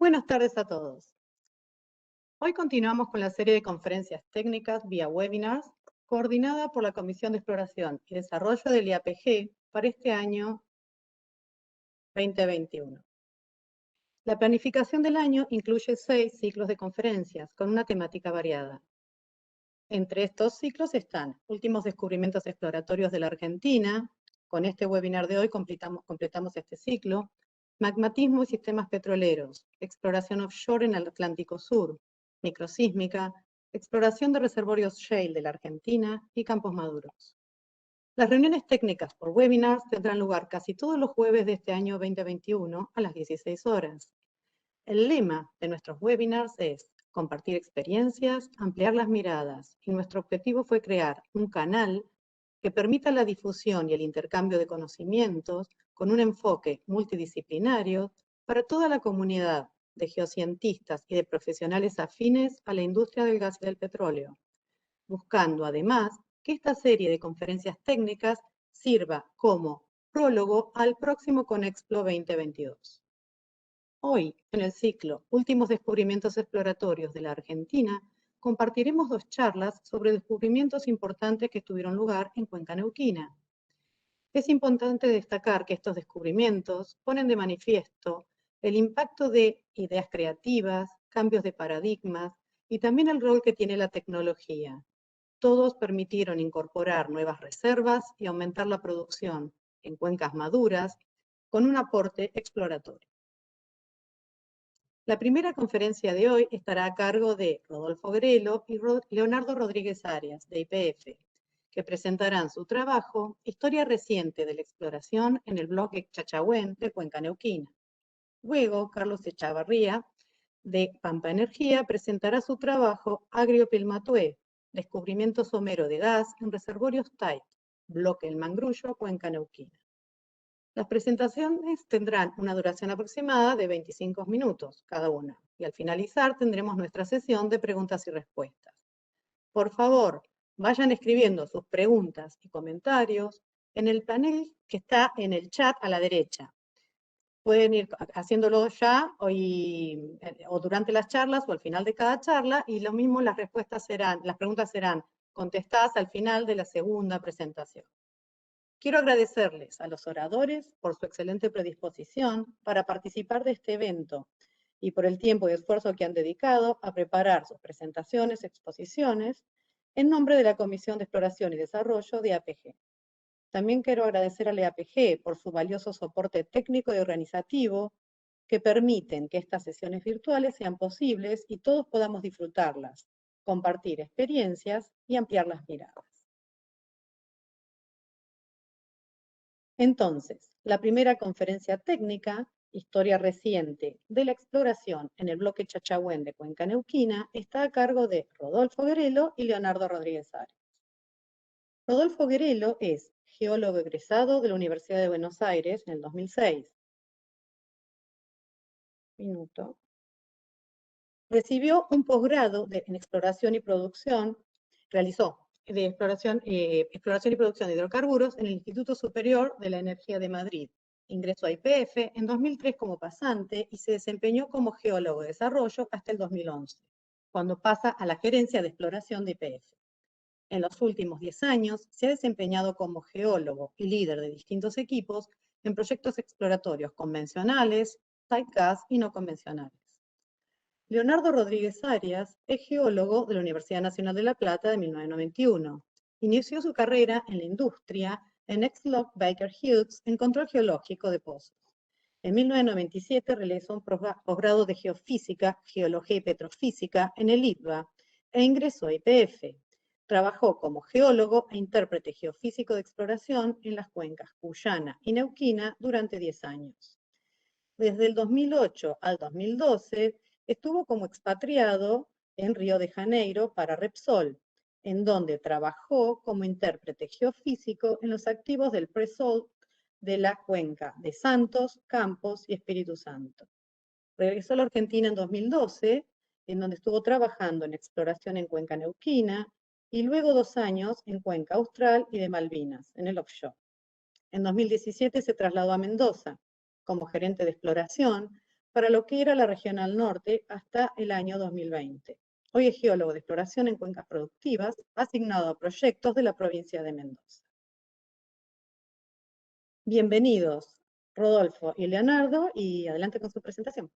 Buenas tardes a todos. Hoy continuamos con la serie de conferencias técnicas vía webinars coordinada por la Comisión de Exploración y Desarrollo del IAPG para este año 2021. La planificación del año incluye 6 ciclos de conferencias con una temática variada. Entre estos ciclos están últimos descubrimientos exploratorios de la Argentina. Con este webinar de hoy completamos este ciclo. Magmatismo y sistemas petroleros, exploración offshore en el Atlántico Sur, microsísmica, exploración de reservorios shale de la Argentina y campos maduros. Las reuniones técnicas por webinars tendrán lugar casi todos los jueves de este año 2021 a las 16 horas. El lema de nuestros webinars es compartir experiencias, ampliar las miradas, y nuestro objetivo fue crear un canal que permita la difusión y el intercambio de conocimientos con un enfoque multidisciplinario para toda la comunidad de geocientistas y de profesionales afines a la industria del gas y del petróleo, buscando además que esta serie de conferencias técnicas sirva como prólogo al próximo CONEXPLO 2022. Hoy, en el ciclo Últimos descubrimientos exploratorios de la Argentina, compartiremos 2 charlas sobre descubrimientos importantes que tuvieron lugar en Cuenca Neuquina. Es importante destacar que estos descubrimientos ponen de manifiesto el impacto de ideas creativas, cambios de paradigmas y también el rol que tiene la tecnología. Todos permitieron incorporar nuevas reservas y aumentar la producción en cuencas maduras con un aporte exploratorio. La primera conferencia de hoy estará a cargo de Rodolfo Grelo y Leonardo Rodríguez Arias, de YPF, que presentarán su trabajo Historia reciente de la exploración en el bloque Chachahuén de Cuenca Neuquina. Luego, Carlos Echavarría, de Pampa Energía, presentará su trabajo Agrio Pilmatué, descubrimiento somero de gas en reservorios TAIT, bloque El Mangrullo, Cuenca Neuquina. Las presentaciones tendrán una duración aproximada de 25 minutos cada una, y al finalizar tendremos nuestra sesión de preguntas y respuestas. Por favor, vayan escribiendo sus preguntas y comentarios en el panel que está en el chat a la derecha. Pueden ir haciéndolo ya o durante las charlas o al final de cada charla, y lo mismo las preguntas serán contestadas al final de la segunda presentación. Quiero agradecerles a los oradores por su excelente predisposición para participar de este evento y por el tiempo y esfuerzo que han dedicado a preparar sus presentaciones, exposiciones, en nombre de la Comisión de Exploración y Desarrollo de APG. También quiero agradecer a la APG por su valioso soporte técnico y organizativo que permiten que estas sesiones virtuales sean posibles y todos podamos disfrutarlas, compartir experiencias y ampliar las miradas. Entonces, la primera conferencia técnica, Historia reciente de la exploración en el bloque Chachahuén de Cuenca Neuquina, está a cargo de Rodolfo Grelo y Leonardo Rodríguez Arias. Rodolfo Grelo es geólogo egresado de la Universidad de Buenos Aires en el 2006. Recibió un posgrado en exploración y producción, realizó de exploración y producción de hidrocarburos en el Instituto Superior de la Energía de Madrid. Ingresó a YPF en 2003 como pasante y se desempeñó como geólogo de desarrollo hasta el 2011, cuando pasa a la gerencia de exploración de YPF. En los últimos 10 años se ha desempeñado como geólogo y líder de distintos equipos en proyectos exploratorios convencionales, site gas y no convencionales. Leonardo Rodríguez Arias es geólogo de la Universidad Nacional de La Plata de 1991. Inició su carrera en la industria en Exlock Baker Hughes en control geológico de pozos. En 1997 realizó un posgrado de geofísica, geología y petrofísica en el ITBA e ingresó a YPF. Trabajó como geólogo e intérprete geofísico de exploración en las cuencas Cuyana y Neuquina durante 10 años. Desde el 2008 al 2012 estuvo como expatriado en Río de Janeiro para Repsol, en donde trabajó como intérprete geofísico en los activos del pre-salt de la cuenca de Santos, Campos y Espíritu Santo. Regresó a la Argentina en 2012, en donde estuvo trabajando en exploración en Cuenca Neuquina, y luego 2 años en Cuenca Austral y de Malvinas, en el offshore. En 2017 se trasladó a Mendoza como gerente de exploración para lo que era la Regional Norte hasta el año 2020. Hoy es geólogo de exploración en cuencas productivas, asignado a proyectos de la provincia de Mendoza. Bienvenidos, Rodolfo y Leonardo, y adelante con su presentación.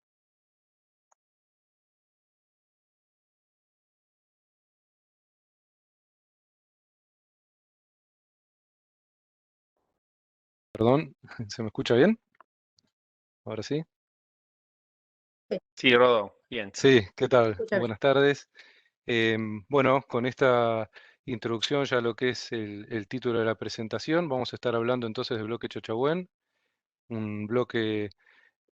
Perdón, ¿se me escucha bien? Ahora sí. Sí, Rodo, bien. Sí, ¿qué tal? Escucha bien. Buenas tardes. Bueno, con esta introducción ya lo que es el título de la presentación, vamos a estar hablando entonces del bloque Chochahuén, un bloque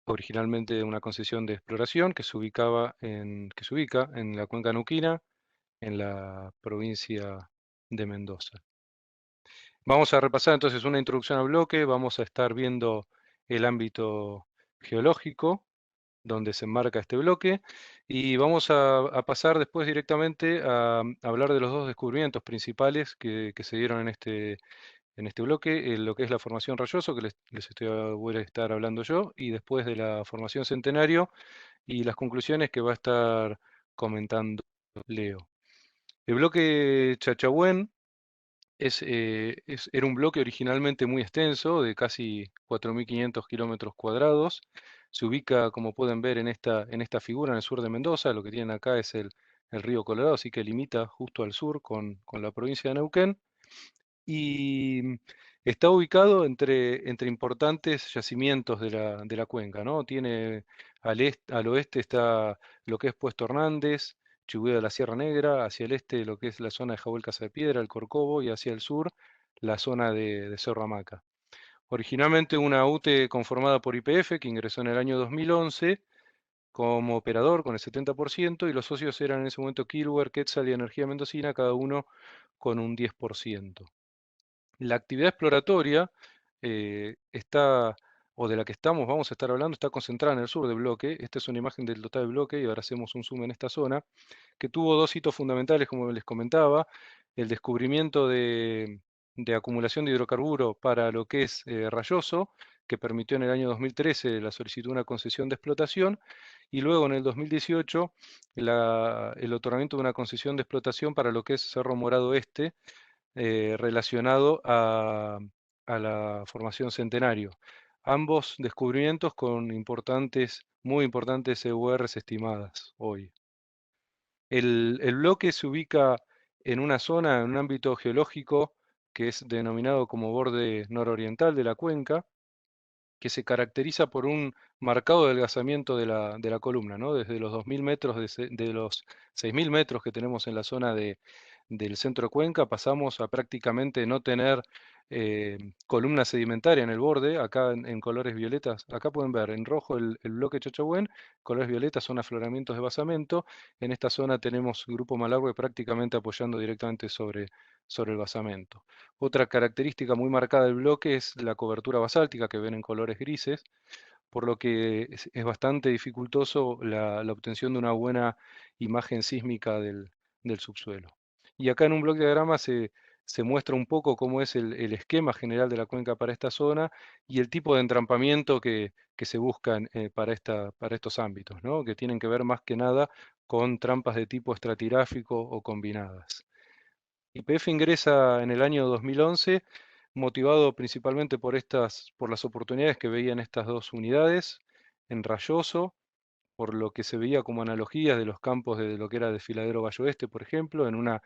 originalmente de una concesión de exploración que que se ubica en la cuenca neuquina, en la provincia de Mendoza. Vamos a repasar entonces una introducción al bloque, vamos a estar viendo el ámbito geológico, donde se enmarca este bloque, y vamos a pasar después directamente a hablar de los dos descubrimientos principales que se dieron en este bloque, lo que es la formación Rayoso, que voy a estar hablando yo, y después de la formación Centenario, y las conclusiones que va a estar comentando Leo. El bloque Chachahuén era un bloque originalmente muy extenso, de casi 4.500 kilómetros cuadrados. Se ubica, como pueden ver en esta figura, en el sur de Mendoza. Lo que tienen acá es el río Colorado, así que limita justo al sur con la provincia de Neuquén. Y está ubicado entre importantes yacimientos de la cuenca, ¿no? Tiene al oeste está lo que es Puesto Hernández, Chubut de la Sierra Negra, hacia el este lo que es la zona de Jahuel Casa de Piedra, el Corcovo, y hacia el sur la zona de Cerro Hamaca. Originalmente una UTE conformada por YPF, que ingresó en el año 2011 como operador con el 70%, y los socios eran en ese momento Kilwer, Quetzal y Energía Mendocina, cada uno con un 10%. La actividad exploratoria está, o de la que vamos a estar hablando, está concentrada en el sur del bloque. Esta es una imagen del total del bloque y ahora hacemos un zoom en esta zona, que tuvo dos hitos fundamentales, como les comentaba, el descubrimiento de acumulación de hidrocarburo para lo que es Rayoso, que permitió en el año 2013 la solicitud de una concesión de explotación, y luego en el 2018 el otorgamiento de una concesión de explotación para lo que es Cerro Morado Este, relacionado a la formación Centenario. Ambos descubrimientos con muy importantes EURs estimadas hoy. El bloque se ubica en una zona, en un ámbito geológico que es denominado como borde nororiental de la cuenca, que se caracteriza por un marcado adelgazamiento de la columna, ¿no? Desde los 2.000 metros, de los 6.000 metros que tenemos en la zona del centro de cuenca, pasamos a prácticamente no tener columna sedimentaria en el borde, acá en colores violetas. Acá pueden ver en rojo el bloque Chachahuén, colores violetas son afloramientos de basamento. En esta zona tenemos grupo Malargüe prácticamente apoyando directamente sobre el basamento. Otra característica muy marcada del bloque es la cobertura basáltica, que ven en colores grises, por lo que es bastante dificultoso la obtención de una buena imagen sísmica del subsuelo. Y acá en un bloque de diagrama se muestra un poco cómo es el esquema general de la cuenca para esta zona y el tipo de entrampamiento que se buscan para estos ámbitos, ¿no? Que tienen que ver más que nada con trampas de tipo estratigrafíco o combinadas. YPF ingresa en el año 2011, motivado principalmente por las oportunidades que veían estas dos unidades, en Rayoso, por lo que se veía como analogías de los campos de lo que era Desfiladero Valle Oeste, por ejemplo, en una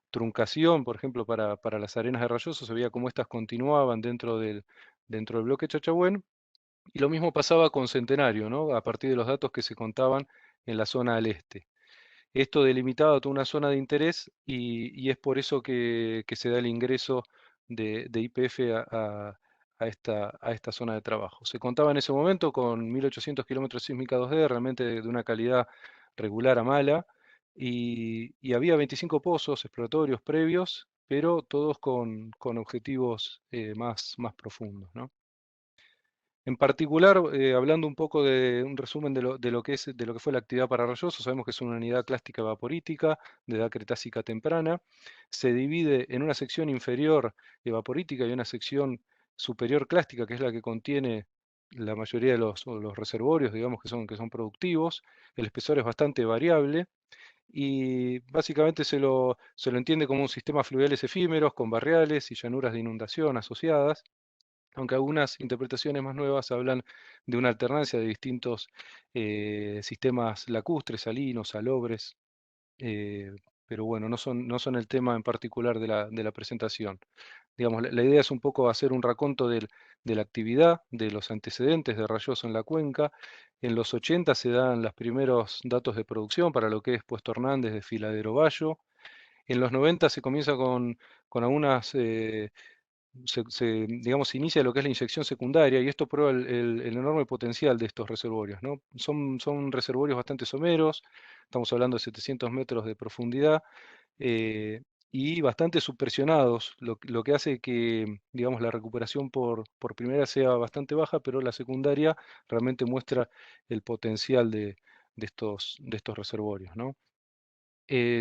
truncación, por ejemplo, para las arenas de Rayoso, se veía cómo estas continuaban dentro del bloque Chachahuén, y lo mismo pasaba con Centenario, ¿no? A partir de los datos que se contaban en la zona al este. Esto delimitaba toda una zona de interés y es por eso que se da el ingreso de YPF a esta zona de trabajo. Se contaba en ese momento con 1.800 kilómetros sísmica 2D, realmente de una calidad regular a mala, y había 25 pozos exploratorios previos, pero todos con objetivos más profundos, ¿no? En particular, hablando un poco de un resumen de lo que fue la actividad para Rayoso, sabemos que es una unidad clástica vaporítica de edad cretácica temprana. Se divide en una sección inferior evaporítica y una sección superior clástica, que es la que contiene la mayoría de los reservorios, digamos, que son productivos. El espesor es bastante variable y básicamente se lo entiende como un sistema fluviales efímeros con barriales y llanuras de inundación asociadas, aunque algunas interpretaciones más nuevas hablan de una alternancia de distintos sistemas lacustres, salinos, salobres, eh, pero bueno, no son el tema en particular de la presentación. Digamos, la idea es un poco hacer un raconto de la actividad, de los antecedentes de Rayoso en la cuenca. En los 80 se dan los primeros datos de producción para lo que es Puesto Hernández de Filadero Bayo. En los 90 se comienza con algunas, digamos, se inicia lo que es la inyección secundaria y esto prueba el enorme potencial de estos reservorios, ¿no? Son reservorios bastante someros, estamos hablando de 700 metros de profundidad, eh, y bastante subpresionados, lo que hace que, digamos, la recuperación por primera sea bastante baja, pero la secundaria realmente muestra el potencial de estos reservorios, ¿no?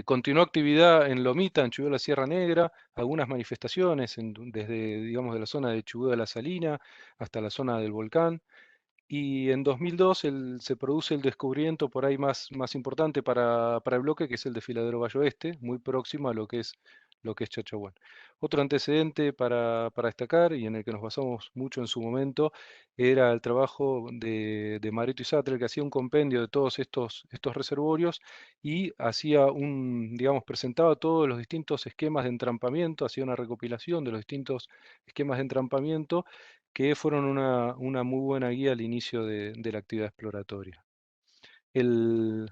Continuó actividad en Lomita, en Chubut de la Sierra Negra, algunas manifestaciones desde, digamos, de la zona de Chubut de la Salina hasta la zona del volcán. Y en 2002 se produce el descubrimiento por ahí más importante para el bloque, que es el desfiladero Valle Oeste, muy próximo a lo que es Chachahuán. Otro antecedente para destacar, y en el que nos basamos mucho en su momento, era el trabajo de Mareto y Sattler, que hacía un compendio de todos estos reservorios y digamos, presentaba todos los distintos esquemas de entrampamiento, hacía una recopilación de los distintos esquemas de entrampamiento que fueron una muy buena guía al inicio de la actividad exploratoria. El-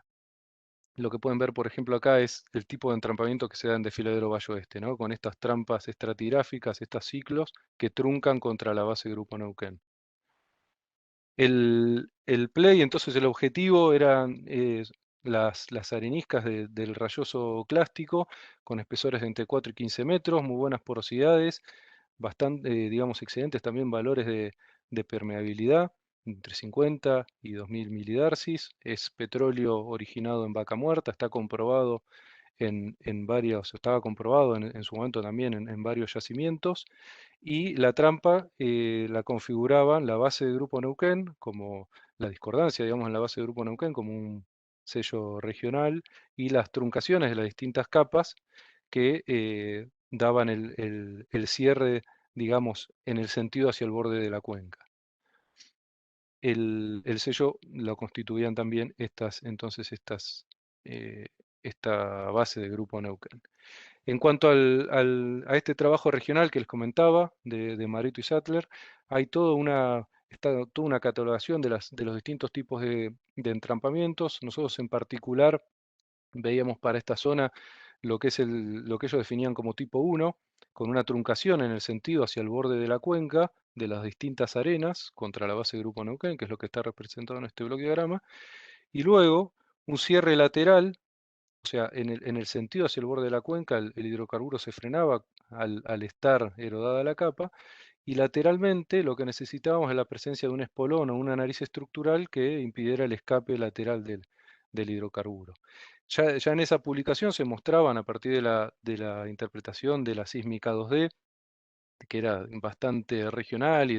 lo que pueden ver, por ejemplo, acá es el tipo de entrampamiento que se da en Desfiladero Valle Oeste, ¿no? Con estas trampas estratigráficas, estos ciclos que truncan contra la base Grupo Neuquén. El play, entonces el objetivo eran las areniscas del rayoso clástico con espesores de entre 4 y 15 metros, muy buenas porosidades, bastante, digamos, excelentes también valores de permeabilidad, entre 50 y 2000 milidarcis. Es petróleo originado en vaca muerta, está comprobado estaba comprobado en su momento también en varios yacimientos, y la trampa la configuraban la base de Grupo Neuquén, como la discordancia, digamos, en la base de Grupo Neuquén, como un sello regional, y las truncaciones de las distintas capas que daban el cierre, digamos, en el sentido hacia el borde de la cuenca. El sello lo constituían también eh, esta base de Grupo Neuquén. En cuanto a este trabajo regional que les comentaba, de Marito y Sattler, hay está toda una catalogación de los distintos tipos de entrampamientos. Nosotros en particular veíamos para esta zona lo que ellos definían como tipo 1, con una truncación en el sentido hacia el borde de la cuenca de las distintas arenas contra la base Grupo Neuquén, que es lo que está representado en este bloque diagrama, y luego un cierre lateral, o sea, en el sentido hacia el borde de la cuenca, el hidrocarburo se frenaba al estar erodada la capa, y lateralmente lo que necesitábamos es la presencia de un espolón o una nariz estructural que impidiera el escape lateral del hidrocarburo. Ya en esa publicación se mostraban a partir de la interpretación de la sísmica 2D, que era bastante regional y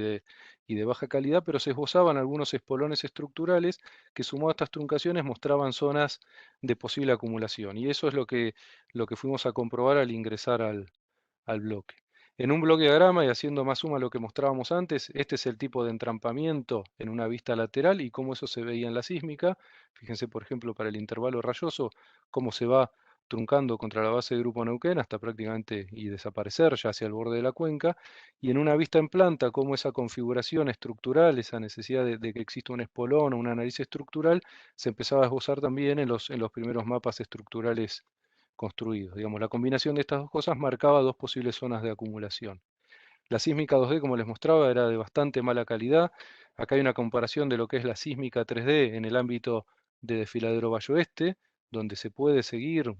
de baja calidad, pero se esbozaban algunos espolones estructurales que, sumado a estas truncaciones, mostraban zonas de posible acumulación. Y eso es lo que fuimos a comprobar al ingresar al bloque. En un bloque diagrama, y haciendo más suma a lo que mostrábamos antes, este es el tipo de entrampamiento en una vista lateral y cómo eso se veía en la sísmica. Fíjense, por ejemplo, para el intervalo rayoso, cómo se va truncando contra la base de Grupo Neuquén hasta prácticamente y desaparecer ya hacia el borde de la cuenca. Y en una vista en planta, cómo esa configuración estructural, esa necesidad de que exista un espolón o una nariz estructural, se empezaba a esbozar también en los primeros mapas estructurales construidos. Digamos, la combinación de estas dos cosas marcaba dos posibles zonas de acumulación. La sísmica 2D, como les mostraba, era de bastante mala calidad. Acá hay una comparación de lo que es la sísmica 3D en el ámbito de Desfiladero Valle Oeste, donde se puede seguir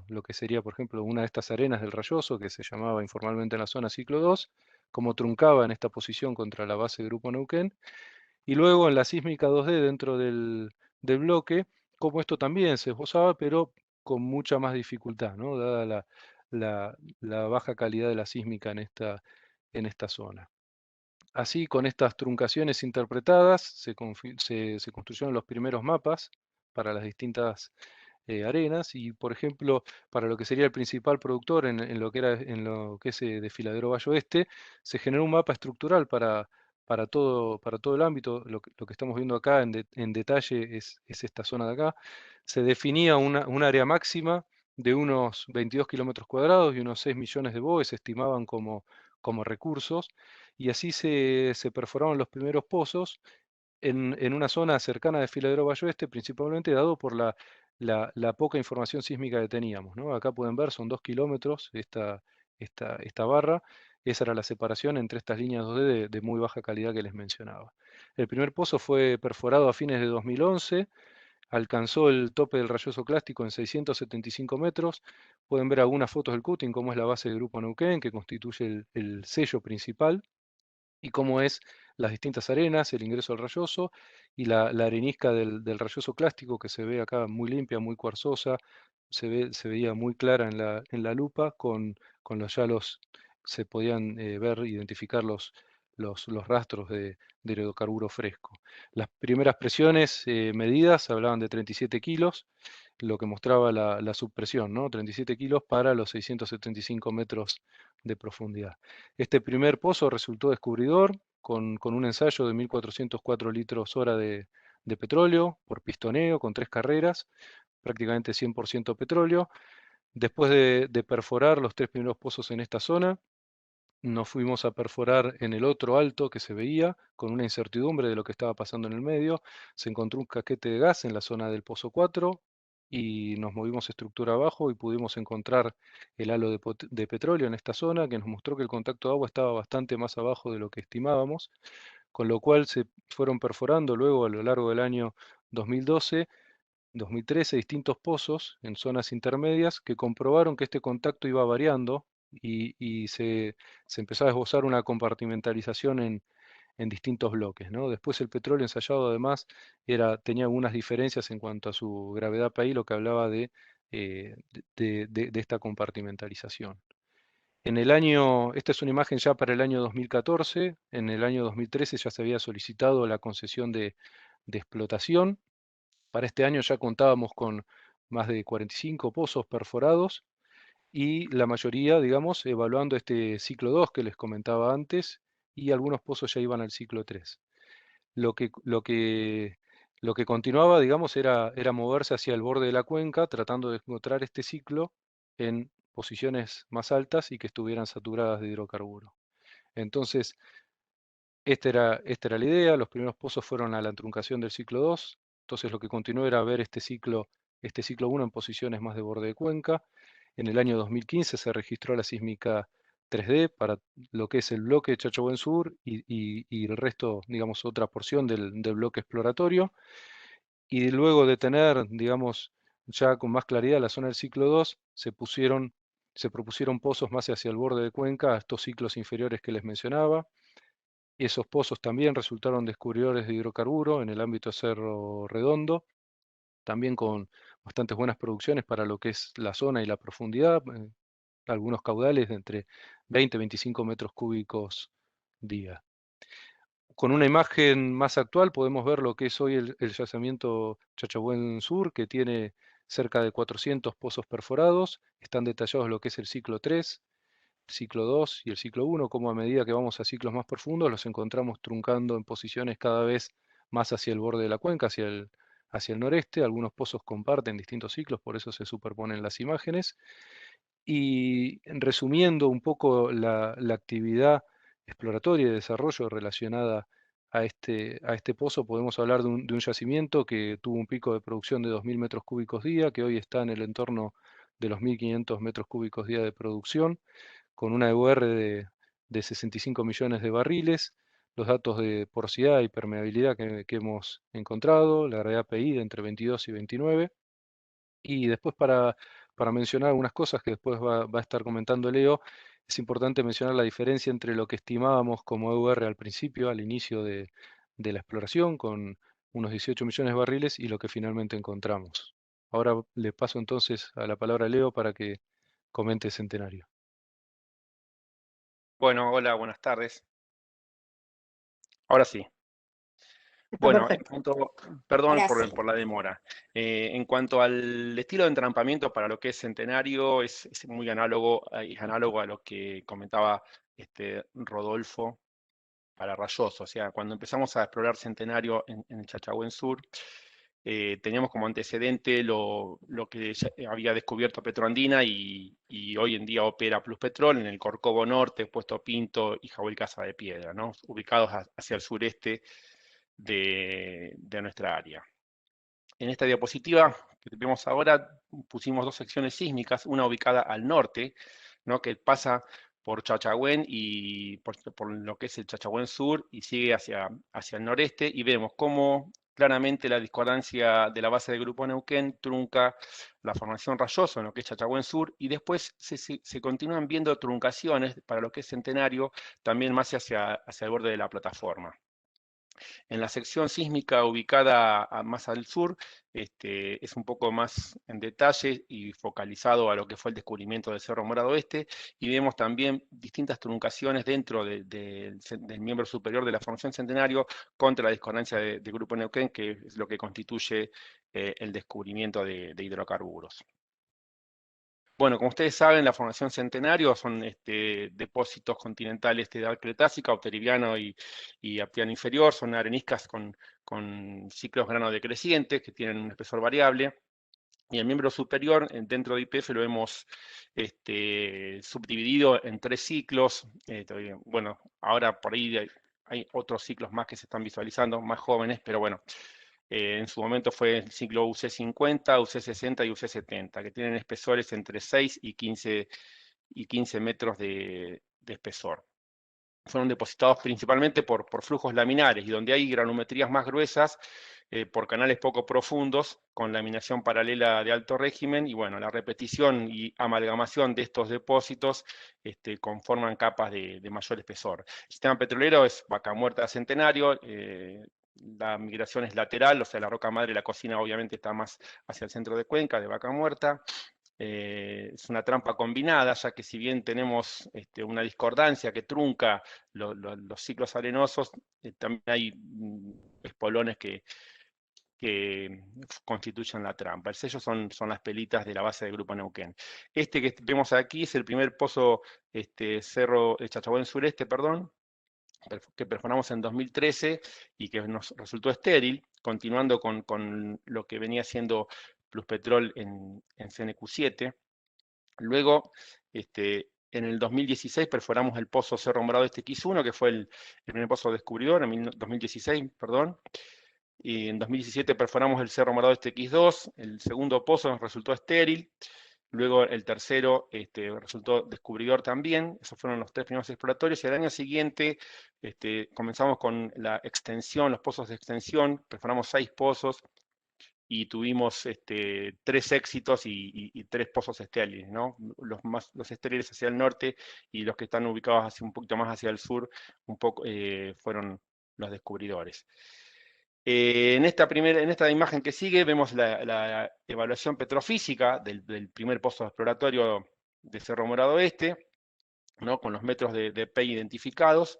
lo que sería, por ejemplo, una de estas arenas del Rayoso, que se llamaba informalmente en la zona Ciclo 2, como truncaba en esta posición contra la base Grupo Neuquén. Y luego en la sísmica 2D dentro del bloque, como esto también se esbozaba, pero con mucha más dificultad, ¿no? Dada la baja calidad de la sísmica en esta zona. Así, con estas truncaciones interpretadas, se construyeron los primeros mapas para las distintas arenas y, por ejemplo, para lo que sería el principal productor en lo que es Desfiladero Valle Oeste, se generó un mapa estructural para todo el ámbito. Lo que estamos viendo acá en detalle es esta zona de acá. Se definía un área máxima de unos 22 kilómetros cuadrados y unos 6 millones de boes se estimaban como recursos, y así se perforaron los primeros pozos en una zona cercana de Filadero Valle Oeste, principalmente dado por la poca información sísmica que teníamos, ¿no? Acá pueden ver, son 2 kilómetros esta barra. Esa era la separación entre estas líneas 2D de muy baja calidad que les mencionaba. El primer pozo fue perforado a fines de 2011, alcanzó el tope del rayoso clástico en 675 metros. Pueden ver algunas fotos del cutting, cómo es la base del Grupo Neuquén, que constituye el sello principal, y cómo es las distintas arenas, el ingreso al rayoso y la arenisca del rayoso clástico, que se ve acá muy limpia, muy cuarzosa, se veía muy clara en la lupa, con los yalos se podían ver, identificar los rastros de hidrocarburo fresco. Las primeras presiones medidas hablaban de 37 kilos, lo que mostraba la subpresión, ¿no? 37 kilos para los 675 metros de profundidad. Este primer pozo resultó descubridor con un ensayo de 1.404 litros hora de petróleo por pistoneo con 3 carreras, prácticamente 100% petróleo. Después de perforar los 3 primeros pozos en esta zona, nos fuimos a perforar en el otro alto que se veía, con una incertidumbre de lo que estaba pasando en el medio. Se encontró un casquete de gas en la zona del pozo 4 y nos movimos estructura abajo y pudimos encontrar el halo de petróleo en esta zona, que nos mostró que el contacto de agua estaba bastante más abajo de lo que estimábamos, con lo cual se fueron perforando luego a lo largo del año 2012, 2013 distintos pozos en zonas intermedias que comprobaron que este contacto iba variando y se empezó a esbozar una compartimentalización en distintos bloques, ¿no? Después el petróleo ensayado además tenía algunas diferencias en cuanto a su gravedad PI, lo que hablaba de esta compartimentalización. Esta es una imagen ya para el año 2014, en el año 2013 ya se había solicitado la concesión de explotación. Para este año ya contábamos con más de 45 pozos perforados y la mayoría, digamos, evaluando este ciclo 2 que les comentaba antes, y algunos pozos ya iban al ciclo 3. Lo que, lo que, lo que continuaba, digamos, era moverse hacia el borde de la cuenca, tratando de encontrar este ciclo en posiciones más altas y que estuvieran saturadas de hidrocarburo. Entonces, esta era la idea. Los primeros pozos fueron a la truncación del ciclo 2. Entonces lo que continuó era ver este ciclo 1 en posiciones más de borde de cuenca. En el año 2015 se registró la sísmica 3D para lo que es el bloque Chacho Buen Sur y el resto, digamos, otra porción del bloque exploratorio. Y luego de tener, digamos, ya con más claridad la zona del ciclo 2, se propusieron pozos más hacia el borde de cuenca, a estos ciclos inferiores que les mencionaba. Esos pozos también resultaron descubridores de hidrocarburo en el ámbito de Cerro Redondo, también con bastantes buenas producciones para lo que es la zona y la profundidad, algunos caudales de entre 20 y 25 metros cúbicos día. Con una imagen más actual podemos ver lo que es hoy el yacimiento Chachahuén Sur, que tiene cerca de 400 pozos perforados. Están detallados lo que es el ciclo 3, ciclo 2 y el ciclo 1, como a medida que vamos a ciclos más profundos los encontramos truncando en posiciones cada vez más hacia el borde de la cuenca, hacia el noreste. Algunos pozos comparten distintos ciclos, por eso se superponen las imágenes. Y resumiendo un poco la actividad exploratoria y de desarrollo relacionada a este pozo, podemos hablar de un yacimiento que tuvo un pico de producción de 2.000 metros cúbicos día, que hoy está en el entorno de los 1.500 metros cúbicos día de producción, con una EUR de 65 millones de barriles, los datos de porosidad y permeabilidad que hemos encontrado, la gravedad PI de entre 22 y 29, y después para mencionar algunas cosas que después va a estar comentando Leo, es importante mencionar la diferencia entre lo que estimábamos como EUR al principio, al inicio de la exploración, con unos 18 millones de barriles, y lo que finalmente encontramos. Ahora le paso entonces a la palabra a Leo para que comente Centenario. Bueno, hola, buenas tardes. Ahora sí. Está Bueno, perfecto. perdón Ahora sí. por la demora. En cuanto al estilo de entrampamiento para lo que es Centenario, es muy análogo, es análogo a lo que comentaba Rodolfo para Rayoso. O sea, cuando empezamos a explorar Centenario en el Chachahuén Sur, teníamos como antecedente lo que ya había descubierto Petroandina y hoy en día opera Pluspetrol en el Corcovo Norte, Puesto Pinto y Jahuel Casa de Piedra, ¿no? Ubicados hacia el sureste de nuestra área. En esta diapositiva que vemos ahora pusimos dos secciones sísmicas, una ubicada al norte, ¿no? Que pasa por Chachahuén y por lo que es el Chachahuén Sur y sigue hacia el noreste y vemos cómo claramente la discordancia de la base del Grupo Neuquén trunca la formación Rayoso en lo que es Chachahuén Sur y después se continúan viendo truncaciones para lo que es Centenario también más hacia el borde de la plataforma. En la sección sísmica ubicada más al sur, es un poco más en detalle y focalizado a lo que fue el descubrimiento del Cerro Morado Este, y vemos también distintas truncaciones dentro del miembro superior de la formación Centenario contra la discordancia de Grupo Neuquén, que es lo que constituye el descubrimiento de hidrocarburos. Bueno, como ustedes saben, la formación Centenario son depósitos continentales de edad cretácica, Opteriviano y Aptiano inferior, son areniscas con ciclos grano decrecientes que tienen un espesor variable. Y el miembro superior, dentro de IPF, lo hemos subdividido en 3 ciclos. Bueno, ahora por ahí hay otros ciclos más que se están visualizando, más jóvenes, pero bueno, en su momento fue el ciclo UC50, UC60 y UC70, que tienen espesores entre 6 y 15 metros de espesor. Fueron depositados principalmente por flujos laminares y donde hay granumetrías más gruesas, por canales poco profundos, con laminación paralela de alto régimen, y bueno, la repetición y amalgamación de estos depósitos conforman capas de mayor espesor. El sistema petrolero es Vaca Muerta Centenario, la migración es lateral, o sea, la roca madre, la cocina obviamente está más hacia el centro de Cuenca, de Vaca Muerta. Es una trampa combinada, ya que si bien tenemos una discordancia que trunca los ciclos arenosos, también hay espolones que constituyen la trampa. El sello son las pelitas de la base del Grupo Neuquén. Este que vemos aquí es el primer pozo Cerro Chachahuén Sureste, perdón, que perforamos en 2013 y que nos resultó estéril, continuando con lo que venía siendo Pluspetrol en CNQ7. Luego, en el 2016 perforamos el pozo Cerro Morado Este X1, que fue el primer pozo descubridor, en 2016, perdón. Y en 2017 perforamos el Cerro Morado Este X2, el segundo pozo nos resultó estéril. Luego el tercero resultó descubridor también. Esos fueron los 3 primeros exploratorios. Y al año siguiente comenzamos con la extensión, los pozos de extensión. Perforamos 6 pozos y tuvimos 3 éxitos y 3 pozos estériles, ¿no? Los estériles hacia el norte y los que están ubicados hacia un poquito más hacia el sur, un poco fueron los descubridores. En esta imagen que sigue vemos la evaluación petrofísica del primer pozo exploratorio de Cerro Morado Este, ¿no? Con los metros de P identificados.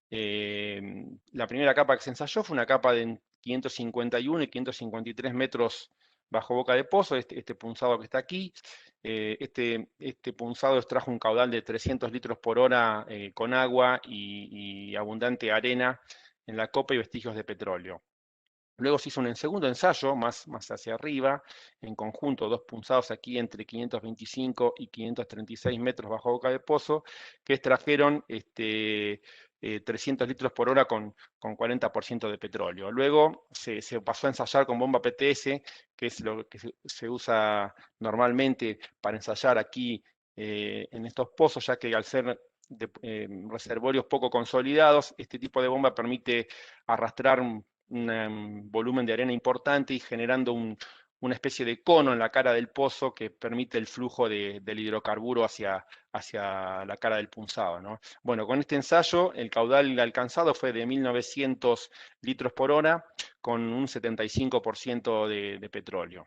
La primera capa que se ensayó fue una capa de 551 y 553 metros bajo boca de pozo, este punzado que está aquí. Este punzado extrajo un caudal de 300 litros por hora con agua y abundante arena en la copa y vestigios de petróleo. Luego se hizo un segundo ensayo, más hacia arriba, en conjunto, 2 punzados aquí entre 525 y 536 metros bajo boca de pozo, que extrajeron 300 litros por hora con 40% de petróleo. Luego se pasó a ensayar con bomba PTS, que es lo que se usa normalmente para ensayar aquí en estos pozos, ya que al ser reservorios poco consolidados, este tipo de bomba permite arrastrar un volumen de arena importante y generando una especie de cono en la cara del pozo que permite el flujo del hidrocarburo hacia la cara del punzado, ¿no? Bueno, con este ensayo el caudal alcanzado fue de 1900 litros por hora con un 75% de petróleo.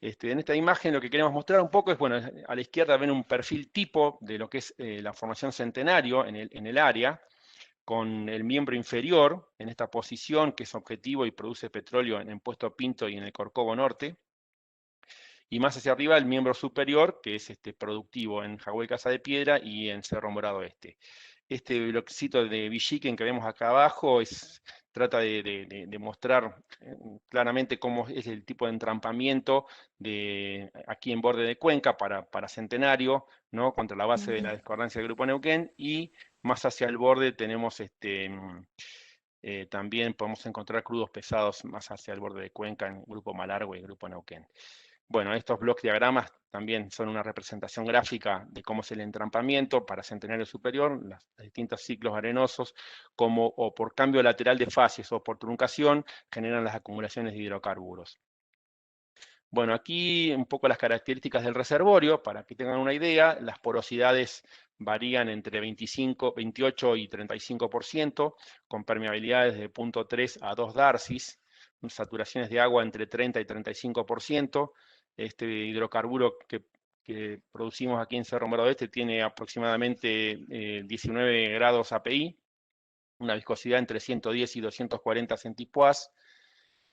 En esta imagen lo que queremos mostrar un poco es, bueno, a la izquierda ven un perfil tipo de lo que es la formación Centenario en el área. con el miembro inferior en esta posición, que es objetivo y produce petróleo en Puesto Pinto y en el Corcovado Norte, y más hacia arriba el miembro superior, que es productivo en Jagüey Casa de Piedra y en Cerro Morado Este. Este bloquecito de Villiquen que vemos acá abajo trata de mostrar claramente cómo es el tipo de entrampamiento aquí en borde de Cuenca para Centenario, ¿no? Contra la base de la discordancia del Grupo Neuquén, y más hacia el borde tenemos también podemos encontrar crudos pesados más hacia el borde de Cuenca en Grupo Malargüe y Grupo Neuquén. Bueno, estos bloques diagramas también son una representación gráfica de cómo es el entrampamiento para Centenario Superior, los distintos ciclos arenosos, o por cambio lateral de fases o por truncación, generan las acumulaciones de hidrocarburos. Bueno, aquí un poco las características del reservorio, para que tengan una idea, las porosidades varían entre 28 y 35%, con permeabilidades de 0.3 a 2 darcis, saturaciones de agua entre 30 y 35%. Este hidrocarburo que producimos aquí en Cerro Morado Este tiene aproximadamente 19 grados API, una viscosidad entre 110 y 240 centipoise,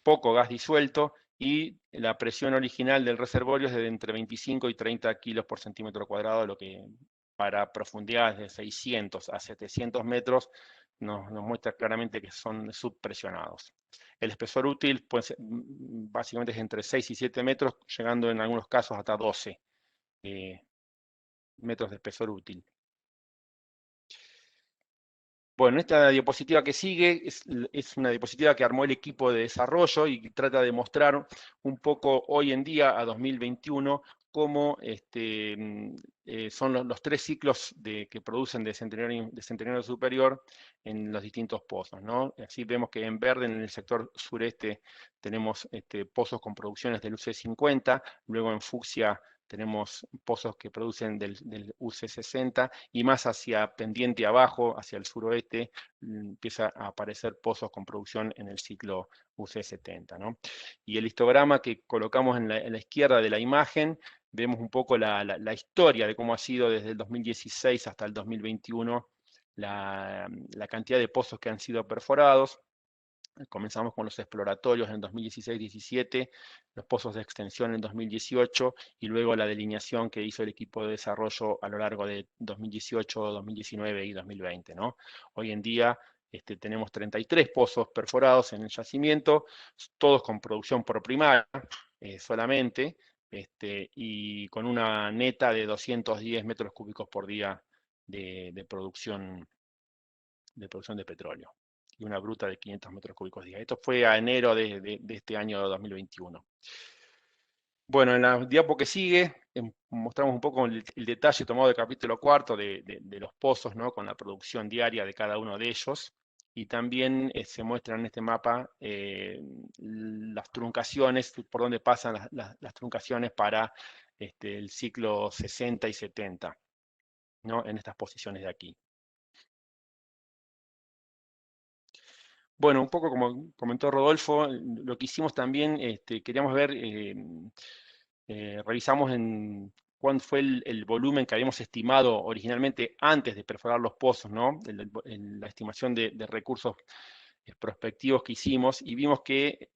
poco gas disuelto, y la presión original del reservorio es de entre 25 y 30 kilos por centímetro cuadrado, lo que para profundidades de 600 a 700 metros nos muestra claramente que son subpresionados. El espesor útil pues, básicamente es entre 6 y 7 metros, llegando en algunos casos hasta 12 metros de espesor útil. Bueno, esta diapositiva que sigue es una diapositiva que armó el equipo de desarrollo y trata de mostrar un poco hoy en día, a 2021, cómo son los 3 ciclos que producen de Centenario Superior en los distintos pozos, ¿no? Así vemos que en verde, en el sector sureste, tenemos pozos con producciones del UC50, luego en fucsia tenemos pozos que producen del UC60, y más hacia pendiente abajo, hacia el suroeste, empieza a aparecer pozos con producción en el ciclo UC70, ¿no? Y el histograma que colocamos en la izquierda de la imagen, vemos un poco la historia de cómo ha sido desde el 2016 hasta el 2021 la cantidad de pozos que han sido perforados. Comenzamos con los exploratorios en 2016-17, los pozos de extensión en 2018, y luego la delineación que hizo el equipo de desarrollo a lo largo de 2018, 2019 y 2020, ¿no? Hoy en día tenemos 33 pozos perforados en el yacimiento, todos con producción por primaria solamente, y con una neta de 210 metros cúbicos por día de producción de petróleo, y una bruta de 500 metros cúbicos día. Esto fue a enero de este año 2021. Bueno, en la diapo que sigue mostramos un poco el detalle tomado del capítulo 4 de los pozos, ¿no? Con la producción diaria de cada uno de ellos, y también se muestran en este mapa las truncaciones, por donde pasan las truncaciones para el ciclo 60 y 70, ¿no? En estas posiciones de aquí. Bueno, un poco como comentó Rodolfo, lo que hicimos también, queríamos ver, revisamos cuál fue el volumen que habíamos estimado originalmente antes de perforar los pozos, ¿no? La estimación de recursos prospectivos que hicimos, y vimos que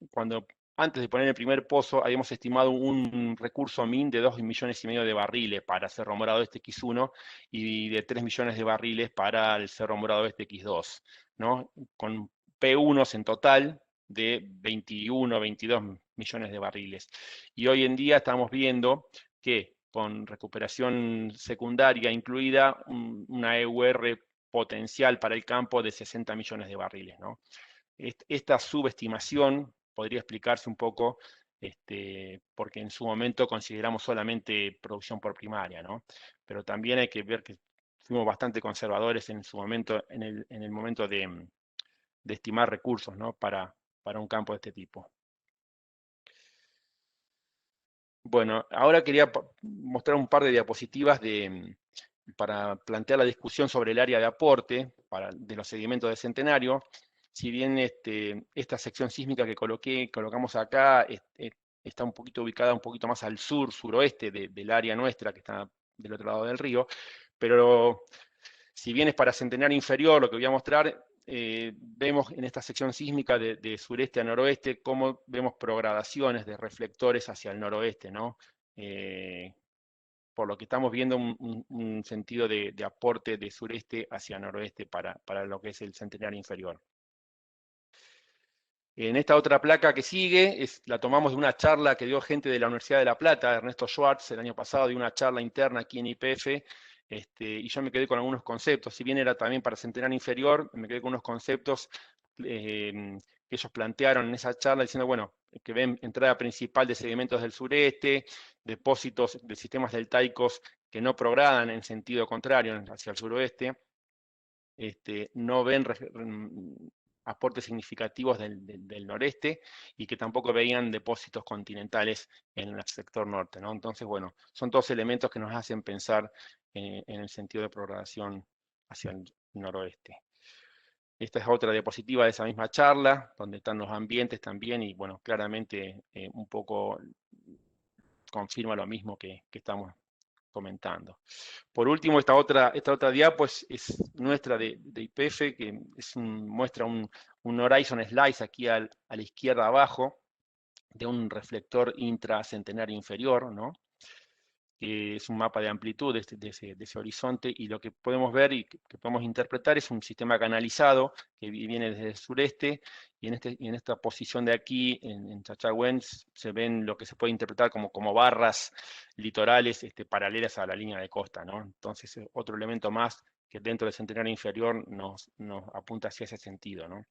antes de poner el primer pozo habíamos estimado un recurso min de 2,5 millones de barriles para Cerro Morado Este X1 y de 3 millones de barriles para el Cerro Morado Este X2, ¿no? Con P1s en total de 21, 22 millones de barriles. Y hoy en día estamos viendo que con recuperación secundaria incluida, una EUR potencial para el campo de 60 millones de barriles, ¿no? Esta subestimación podría explicarse un poco porque en su momento consideramos solamente producción por primaria, ¿no? Pero también hay que ver que fuimos bastante conservadores en su momento, en el momento de estimar recursos, ¿no? para un campo de este tipo. Bueno, ahora quería mostrar un par de diapositivas para plantear la discusión sobre el área de aporte de los sedimentos de Centenario. Si bien esta sección sísmica que colocamos acá está un poquito ubicada un poquito más al sur, suroeste del área nuestra, que está del otro lado del río, pero Si bien es para Centenario Inferior, lo que voy a mostrar, vemos en esta sección sísmica de sureste a noroeste cómo vemos progradaciones de reflectores hacia el noroeste, ¿no? Por lo que estamos viendo un sentido de aporte de sureste hacia noroeste para lo que es el Centenario Inferior. En esta otra placa que sigue, la tomamos de una charla que dio gente de la Universidad de La Plata, Ernesto Schwartz, el año pasado, dio una charla interna aquí en YPF, y yo me quedé con algunos conceptos. Si bien era también para Centenario Inferior, me quedé con unos conceptos que ellos plantearon en esa charla, diciendo, bueno, que ven entrada principal de sedimentos del sureste, depósitos de sistemas deltaicos que no progradan en sentido contrario hacia el suroeste, no ven aportes significativos del noreste y que tampoco veían depósitos continentales en el sector norte, ¿no? Entonces, bueno, son todos elementos que nos hacen pensar en el sentido de programación hacia el noroeste. Esta es otra diapositiva de esa misma charla, donde están los ambientes también y, bueno, claramente un poco confirma lo mismo que estamos comentando. Por último, esta otra diapo es nuestra de YPF, que muestra un horizon slice aquí a la izquierda abajo, de un reflector intracentenario inferior, ¿no? Que es un mapa de amplitud de ese horizonte, y lo que podemos ver y que podemos interpretar es un sistema canalizado que viene desde el sureste, y en esta posición de aquí, en Chachagüén, se ven lo que se puede interpretar como barras litorales paralelas a la línea de costa, ¿no? Entonces, otro elemento más que dentro del Centenario Inferior nos apunta hacia ese sentido, ¿no?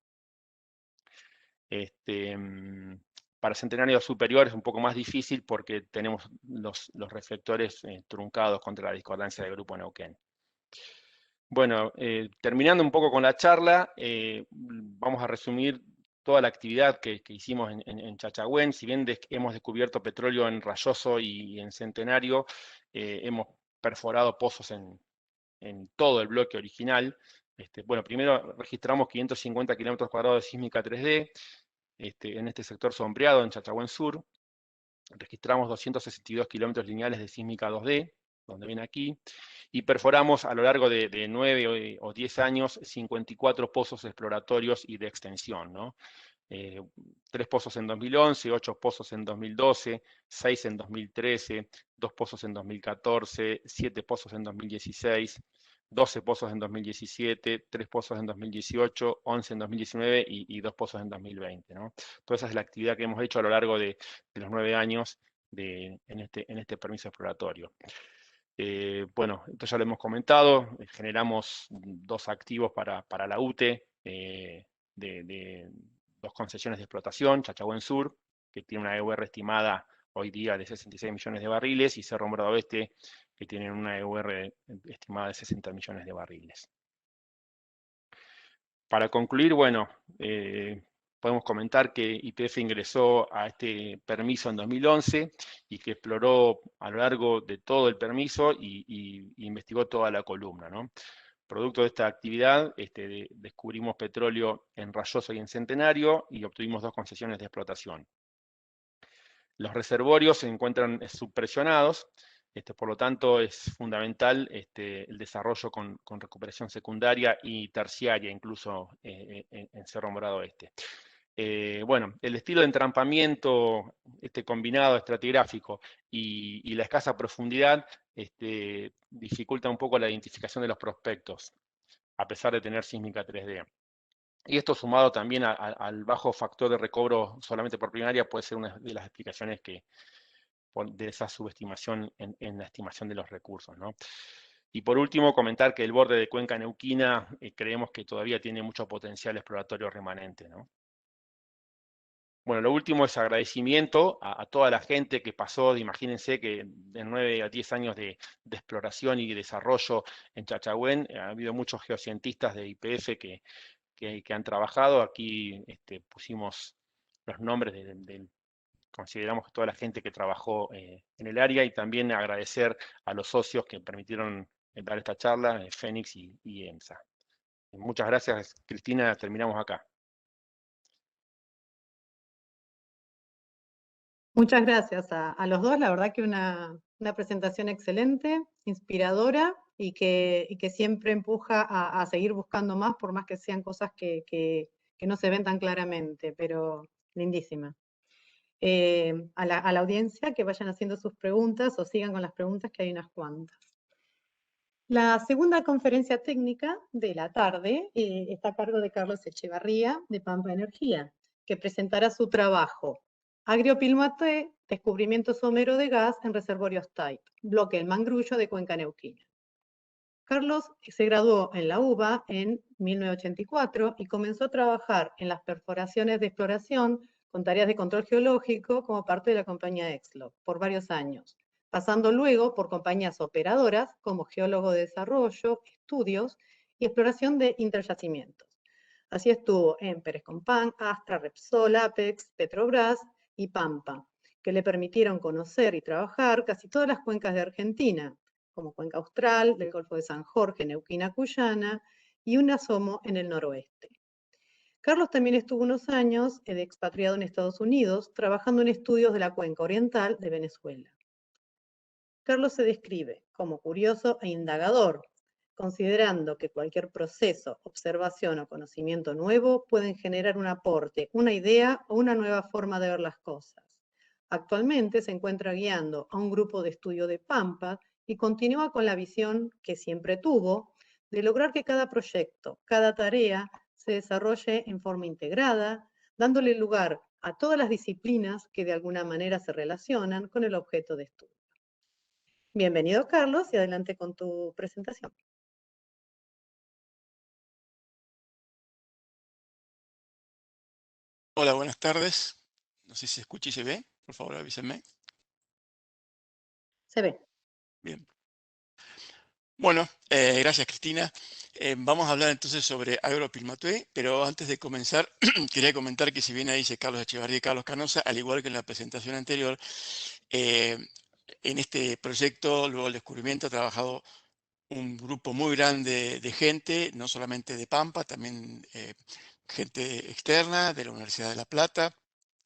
Para Centenario Superior es un poco más difícil porque tenemos los reflectores truncados contra la discordancia del Grupo Neuquén. Bueno, terminando un poco con la charla, vamos a resumir toda la actividad que hicimos en Chachagüén. Si bien hemos descubierto petróleo en Rayoso y en Centenario, hemos perforado pozos en todo el bloque original. Bueno, primero registramos 550 kilómetros cuadrados de sísmica 3D, en este sector sombreado, en Chachagüén Sur. Registramos 262 kilómetros lineales de sísmica 2D, donde ven aquí, y perforamos a lo largo de 9 o 10 años 54 pozos exploratorios y de extensión, ¿no? 3 pozos en 2011, 8 pozos en 2012, 6 en 2013, 2 pozos en 2014, 7 pozos en 2016, 12 pozos en 2017, 3 pozos en 2018, 11 en 2019 y 2 pozos en 2020, ¿no? Toda esa es la actividad que hemos hecho a lo largo de los 9 años en este permiso exploratorio. Bueno, esto ya lo hemos comentado, generamos 2 activos para la UTE, de 2 concesiones de explotación, Chachagüén Sur, que tiene una EUR estimada hoy día de 66 millones de barriles, y Cerro Morado Oeste, que tienen una EUR estimada de 60 millones de barriles. Para concluir, bueno, podemos comentar que YPF ingresó a este permiso en 2011 y que exploró a lo largo de todo el permiso y investigó toda la columna, ¿no? Producto de esta actividad, descubrimos petróleo en Rayoso y en Centenario y obtuvimos 2 concesiones de explotación. Los reservorios se encuentran subpresionados, por lo tanto es fundamental el desarrollo con recuperación secundaria y terciaria, incluso en Cerro Morado Oeste. Bueno, el estilo de entrampamiento combinado estratigráfico y la escasa profundidad dificulta un poco la identificación de los prospectos, a pesar de tener sísmica 3D. Y esto sumado también al bajo factor de recobro solamente por primaria puede ser una de las explicaciones de esa subestimación en la estimación de los recursos, ¿no? Y por último, comentar que el borde de Cuenca Neuquina creemos que todavía tiene mucho potencial exploratorio remanente, ¿no? Bueno, lo último es agradecimiento a toda la gente que pasó, imagínense que de 9 a 10 años de exploración y desarrollo en Chachagüén, ha habido muchos geocientistas de YPF que han trabajado. Aquí pusimos los nombres consideramos toda la gente que trabajó en el área, y también agradecer a los socios que permitieron dar esta charla, Fénix y EMSA. Muchas gracias, Cristina, terminamos acá. Muchas gracias a los dos, la verdad que una presentación excelente, inspiradora y que siempre empuja a seguir buscando más, por más que sean cosas que no se ven tan claramente, pero lindísima. A la audiencia que vayan haciendo sus preguntas o sigan con las preguntas, que hay unas cuantas. La segunda conferencia técnica de la tarde está a cargo de Carlos Echevarría, de Pampa Energía, que presentará su trabajo Agriopilmatué, descubrimiento somero de gas en reservorios Type, bloque El Mangrullo de Cuenca Neuquina. Carlos se graduó en la UBA en 1984 y comenzó a trabajar en las perforaciones de exploración con tareas de control geológico como parte de la compañía Exlo por varios años, pasando luego por compañías operadoras como geólogo de desarrollo, estudios y exploración de interyacimientos. Así estuvo en Pérez Compán, Astra, Repsol, Apex, Petrobras y Pampa, que le permitieron conocer y trabajar casi todas las cuencas de Argentina, como Cuenca Austral, del Golfo de San Jorge, Neuquina, Cuyana, y un asomo en el noroeste. Carlos también estuvo unos años de expatriado en Estados Unidos, trabajando en estudios de la cuenca oriental de Venezuela. Carlos se describe como curioso e indagador, considerando que cualquier proceso, observación o conocimiento nuevo pueden generar un aporte, una idea o una nueva forma de ver las cosas. Actualmente se encuentra guiando a un grupo de estudio de Pampa y continúa con la visión que siempre tuvo de lograr que cada proyecto, cada tarea se desarrolle en forma integrada, dándole lugar a todas las disciplinas que de alguna manera se relacionan con el objeto de estudio. Bienvenido, Carlos, y adelante con tu presentación. Hola, buenas tardes. No sé si se escucha y se ve. Por favor, avísenme. Se ve. Bien. Bueno, gracias, Cristina. Vamos a hablar entonces sobre Agropilmatué, pero antes de comenzar, quería comentar que si bien ahí dice Carlos Echevarría y Carlos Canosa, al igual que en la presentación anterior, en este proyecto, luego del descubrimiento, ha trabajado un grupo muy grande de gente, no solamente de Pampa, también gente externa de la Universidad de La Plata,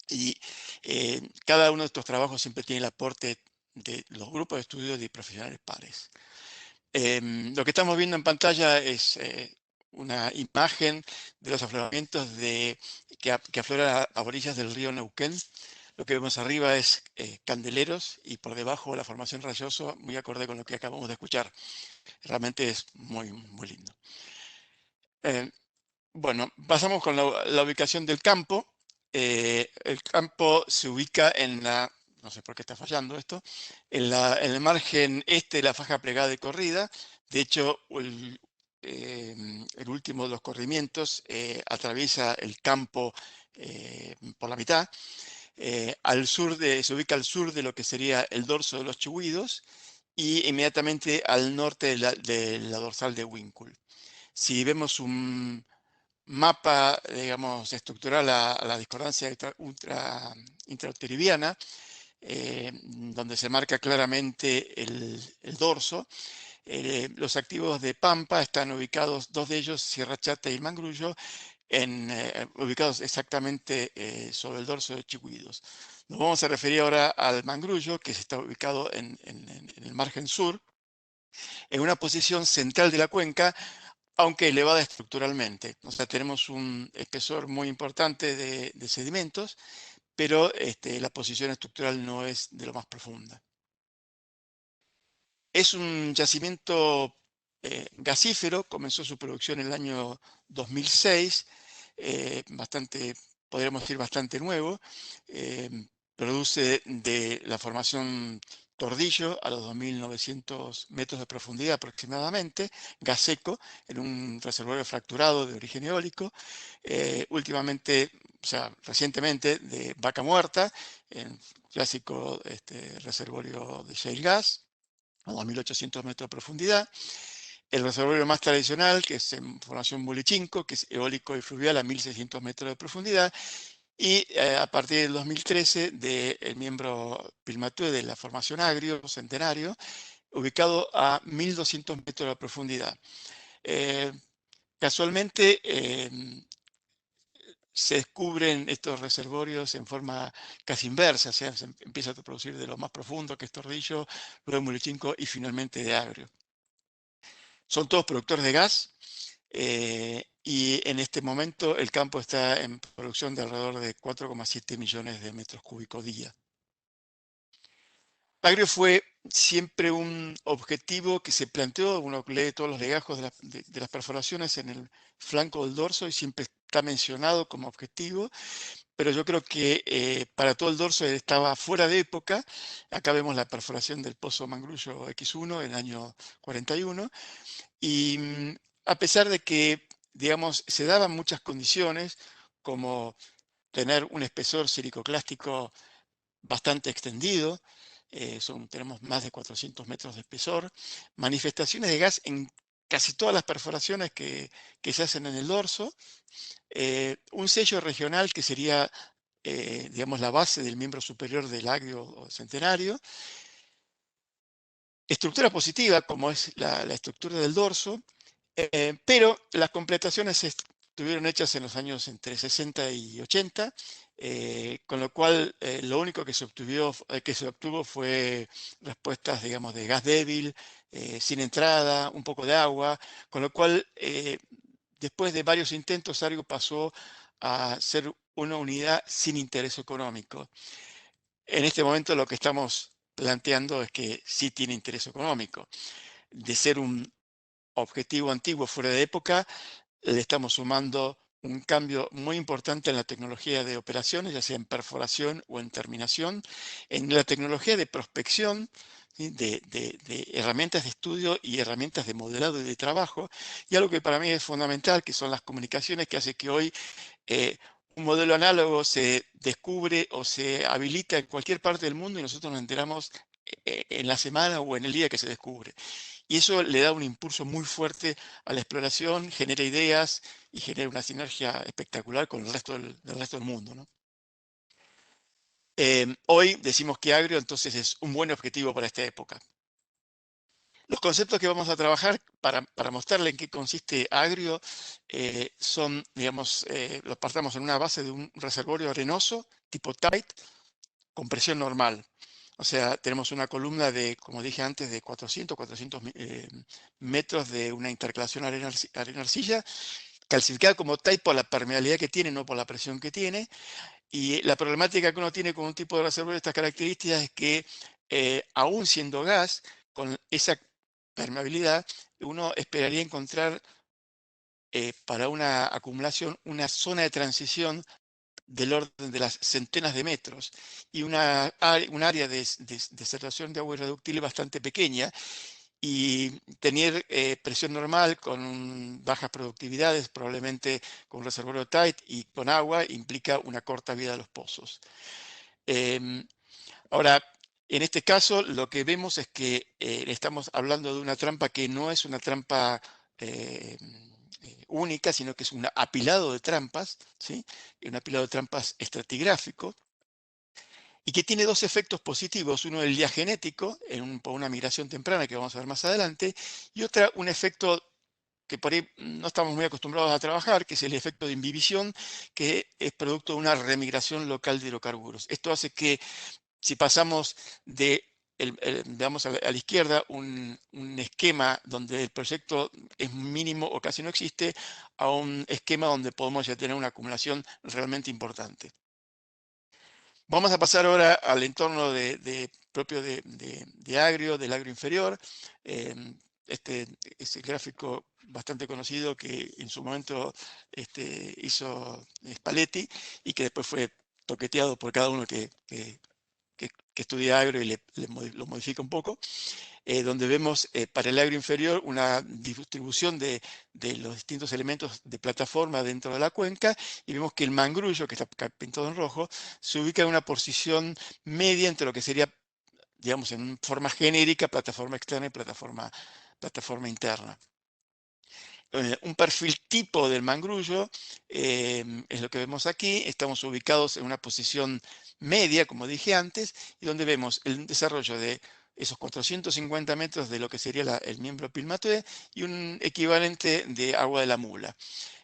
y cada uno de estos trabajos siempre tiene el aporte de los grupos de estudio de profesionales pares. Lo que estamos viendo en pantalla es una imagen de los afloramientos que afloran a orillas del río Neuquén. Lo que vemos arriba es Candeleros y por debajo la formación Rayoso, muy acorde con lo que acabamos de escuchar. Realmente es muy, muy lindo. Bueno, pasamos con la ubicación del campo. El campo se ubica en la, no sé por qué está fallando esto, en el margen este de la faja plegada de corrida. De hecho, el último de los corrimientos atraviesa el campo por la mitad. Se ubica al sur de lo que sería el dorso de los Chihuidos y inmediatamente al norte de la dorsal de Winkle. Si vemos un mapa, digamos, estructural a la discordancia intrauteribiana, donde se marca claramente el dorso. Los activos de Pampa están ubicados, dos de ellos, Sierra Chata y el Mangrullo, ubicados exactamente sobre el dorso de Chihuidos. Nos vamos a referir ahora al Mangrullo, que está ubicado en el margen sur, en una posición central de la cuenca, aunque elevada estructuralmente. O sea, tenemos un espesor muy importante de sedimentos, pero la posición estructural no es de lo más profunda. Es un yacimiento gasífero, comenzó su producción en el año 2006, podríamos decir bastante nuevo. Produce de la formación Tordillo a los 2.900 metros de profundidad aproximadamente, gas seco, en un reservorio fracturado de origen eólico. Últimamente, o sea, recientemente, de Vaca Muerta, en clásico reservorio de shale gas, a 2.800 metros de profundidad. El reservorio más tradicional, que es en formación Bulichinco, que es eólico y fluvial a 1.600 metros de profundidad. Y a partir del 2013, del miembro Pilmatué de la formación Agrio Centenario, ubicado a 1.200 metros de profundidad. Casualmente, se descubren estos reservorios en forma casi inversa, o sea, se empieza a producir de lo más profundo, que es Tordillo, luego de Mulichinco y finalmente de Agrio. Son todos productores de gas y en este momento el campo está en producción de alrededor de 4,7 millones de metros cúbicos día. Agrio fue siempre un objetivo que se planteó, uno lee todos los legajos de las perforaciones en el flanco del dorso y siempre está mencionado como objetivo, pero yo creo que para todo el dorso estaba fuera de época. Acá vemos la perforación del pozo Mangrullo X1 en el año 41, y a pesar de que, digamos, se daban muchas condiciones, como tener un espesor silicoclástico bastante extendido, tenemos más de 400 metros de espesor, manifestaciones de gas en casi todas las perforaciones que se hacen en el dorso, un sello regional que sería, digamos, la base del miembro superior del Agrio centenario, estructura positiva, como es la estructura del dorso, pero las completaciones estuvieron hechas en los años entre 60 y 80, con lo cual lo único que se obtuvo fue respuestas, digamos, de gas débil, sin entrada, un poco de agua, con lo cual después de varios intentos Agrio pasó a ser una unidad sin interés económico. En este momento lo que estamos planteando es que sí tiene interés económico. De ser un objetivo antiguo fuera de época, le estamos sumando un cambio muy importante en la tecnología de operaciones, ya sea en perforación o en terminación, en la tecnología de prospección, ¿sí? de herramientas de estudio y herramientas de modelado y de trabajo, y algo que para mí es fundamental, que son las comunicaciones, que hace que hoy un modelo análogo se descubre o se habilita en cualquier parte del mundo y nosotros nos enteramos en la semana o en el día que se descubre. Y eso le da un impulso muy fuerte a la exploración, genera ideas y genera una sinergia espectacular con el resto del mundo, ¿no? Hoy decimos que Agrio entonces es un buen objetivo para esta época. Los conceptos que vamos a trabajar para mostrarle en qué consiste Agrio son, digamos, los partamos en una base de un reservorio arenoso tipo tight con presión normal. O sea, tenemos una columna de, como dije antes, de 400 metros de una intercalación arena-arcilla, calcificada como tight por la permeabilidad que tiene, no por la presión que tiene. Y la problemática que uno tiene con un tipo de reservorio de estas características es que, aún siendo gas, con esa permeabilidad, uno esperaría encontrar para una acumulación una zona de transición del orden de las centenas de metros y un área de desertación de agua irreductible bastante pequeña, y tener presión normal con bajas productividades, probablemente con un reservorio tight y con agua, implica una corta vida de los pozos. Ahora, en este caso lo que vemos es que estamos hablando de una trampa que no es una trampa única, sino que es un apilado de trampas, ¿sí? Un apilado de trampas estratigráfico, y que tiene dos efectos positivos: uno el diagenético, por una migración temprana que vamos a ver más adelante, y otra, un efecto que por ahí no estamos muy acostumbrados a trabajar, que es el efecto de imbibición, que es producto de una remigración local de hidrocarburos. Esto hace que, si pasamos de, digamos, a la izquierda, un esquema donde el proyecto es mínimo o casi no existe, a un esquema donde podemos ya tener una acumulación realmente importante. Vamos a pasar ahora al entorno propio de Agrio, del Agrio inferior. Este es el gráfico bastante conocido que en su momento hizo Spalletti y que después fue toqueteado por cada uno que estudia Agrio y lo modifica un poco. Donde vemos para el Agrio inferior una distribución de los distintos elementos de plataforma dentro de la cuenca, y vemos que el Mangrullo, que está pintado en rojo, se ubica en una posición media entre lo que sería, digamos, en forma genérica, plataforma externa y plataforma interna. Un perfil tipo del Mangrullo es lo que vemos aquí. Estamos ubicados en una posición media, como dije antes, y donde vemos el desarrollo de esos 450 metros de lo que sería el miembro Pilmatoe y un equivalente de agua de la Mula.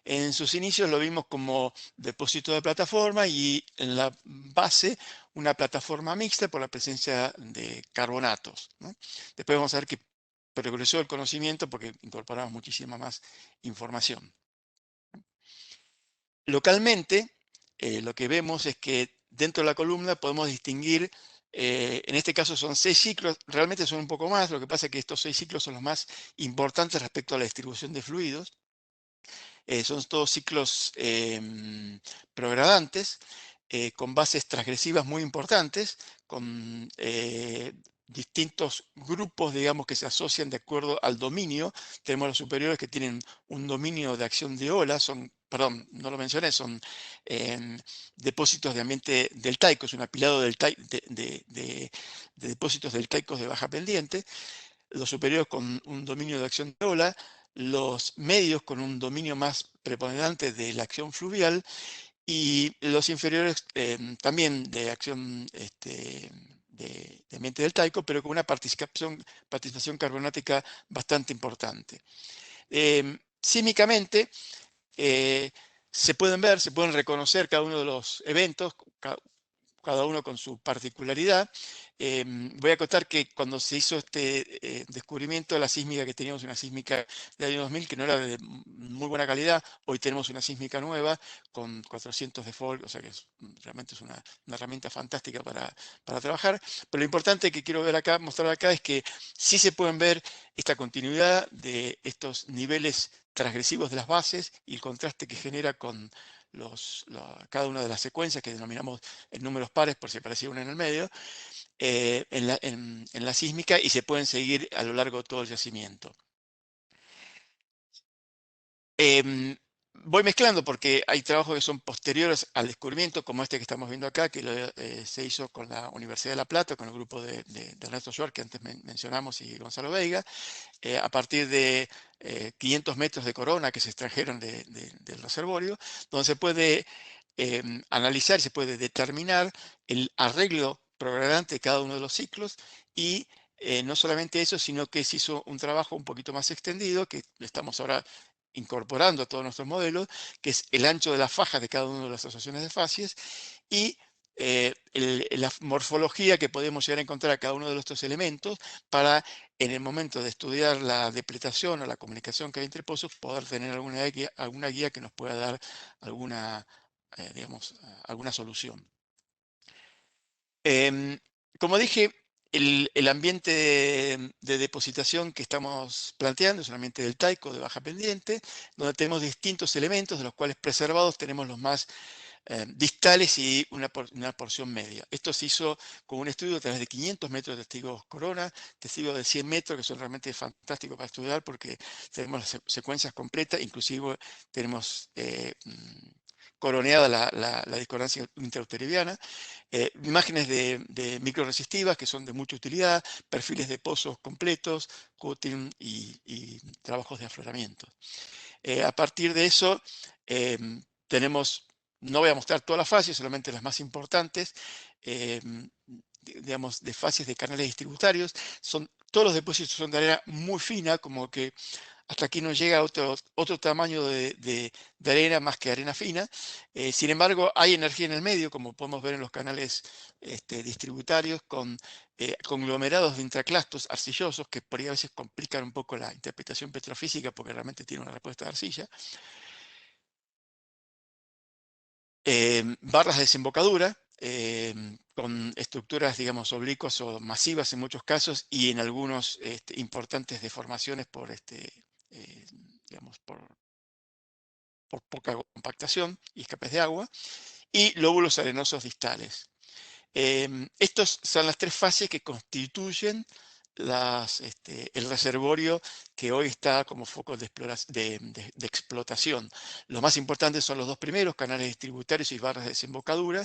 En sus inicios lo vimos como depósito de plataforma y en la base una plataforma mixta por la presencia de carbonatos, ¿no? Después vamos a ver que progresó el conocimiento porque incorporamos muchísima más información. Localmente, lo que vemos es que dentro de la columna podemos distinguir, en este caso son 6 ciclos, realmente son un poco más, lo que pasa es que estos 6 ciclos son los más importantes respecto a la distribución de fluidos. Son todos ciclos progradantes, con bases transgresivas muy importantes, con distintos grupos, digamos, que se asocian de acuerdo al dominio. Tenemos los superiores que tienen un dominio de acción de ola, perdón, no lo mencioné, son depósitos de ambiente deltaico, es un apilado de depósitos deltaicos de baja pendiente. Los superiores con un dominio de acción de ola, los medios con un dominio más preponderante de la acción fluvial, y los inferiores también de acción de ambiente deltaico, pero con una participación carbonática bastante importante. Sísmicamente, se pueden reconocer cada uno de los eventos, cada uno con su particularidad. Voy a contar que cuando se hizo este descubrimiento, la sísmica que teníamos, una sísmica del año 2000, que no era de muy buena calidad, hoy tenemos una sísmica nueva con 400 de Folk, o sea que realmente es una herramienta fantástica para trabajar. Pero lo importante que quiero mostrar acá es que sí se pueden ver esta continuidad de estos niveles transgresivos de las bases y el contraste que genera con cada una de las secuencias que denominamos en números pares, por si aparecía una en el medio, en la sísmica, y se pueden seguir a lo largo de todo el yacimiento. Voy mezclando porque hay trabajos que son posteriores al descubrimiento, como este que estamos viendo acá, que se hizo con la Universidad de La Plata, con el grupo de Ernesto Schwartz, que antes mencionamos, y Gonzalo Veiga, a partir de 500 metros de corona que se extrajeron del reservorio, donde se puede analizar y se puede determinar el arreglo progradante de cada uno de los ciclos, y no solamente eso, sino que se hizo un trabajo un poquito más extendido, que estamos ahora incorporando a todos nuestros modelos, que es el ancho de las fajas de cada una de las asociaciones de facies, y la morfología que podemos llegar a encontrar a cada uno de estos elementos para, en el momento de estudiar la depletación o la comunicación que hay entre pozos, poder tener alguna guía que nos pueda dar alguna solución. Como dije, el ambiente de depositación que estamos planteando es un ambiente deltaico de baja pendiente, donde tenemos distintos elementos, de los cuales preservados tenemos los más distales y una porción media. Esto se hizo con un estudio a través de 500 metros de testigos corona, testigos de 100 metros, que son realmente fantásticos para estudiar porque tenemos las secuencias completas, inclusive tenemos coroneada la discordancia intereuteridiana, imágenes de microresistivas que son de mucha utilidad, perfiles de pozos completos, cutting y trabajos de afloramiento. A partir de eso, tenemos, no voy a mostrar todas las fases, solamente las más importantes, digamos, de fases de canales distributarios. Todos los depósitos son de arena muy fina, como que hasta aquí no llega otro tamaño de arena más que arena fina. Sin embargo, hay energía en el medio, como podemos ver en los canales distributarios, con conglomerados de intraclastos arcillosos, que por ahí a veces complican un poco la interpretación petrofísica porque realmente tiene una respuesta de arcilla. Barras de desembocadura, con estructuras, digamos, oblicuas o masivas en muchos casos, y en algunos importantes deformaciones digamos, por poca compactación y escapes de agua, y lóbulos arenosos distales. Estas son las 3 fases que constituyen el reservorio que hoy está como foco de explotación. Los más importantes son los 2 primeros, canales distributarios y barras de desembocadura.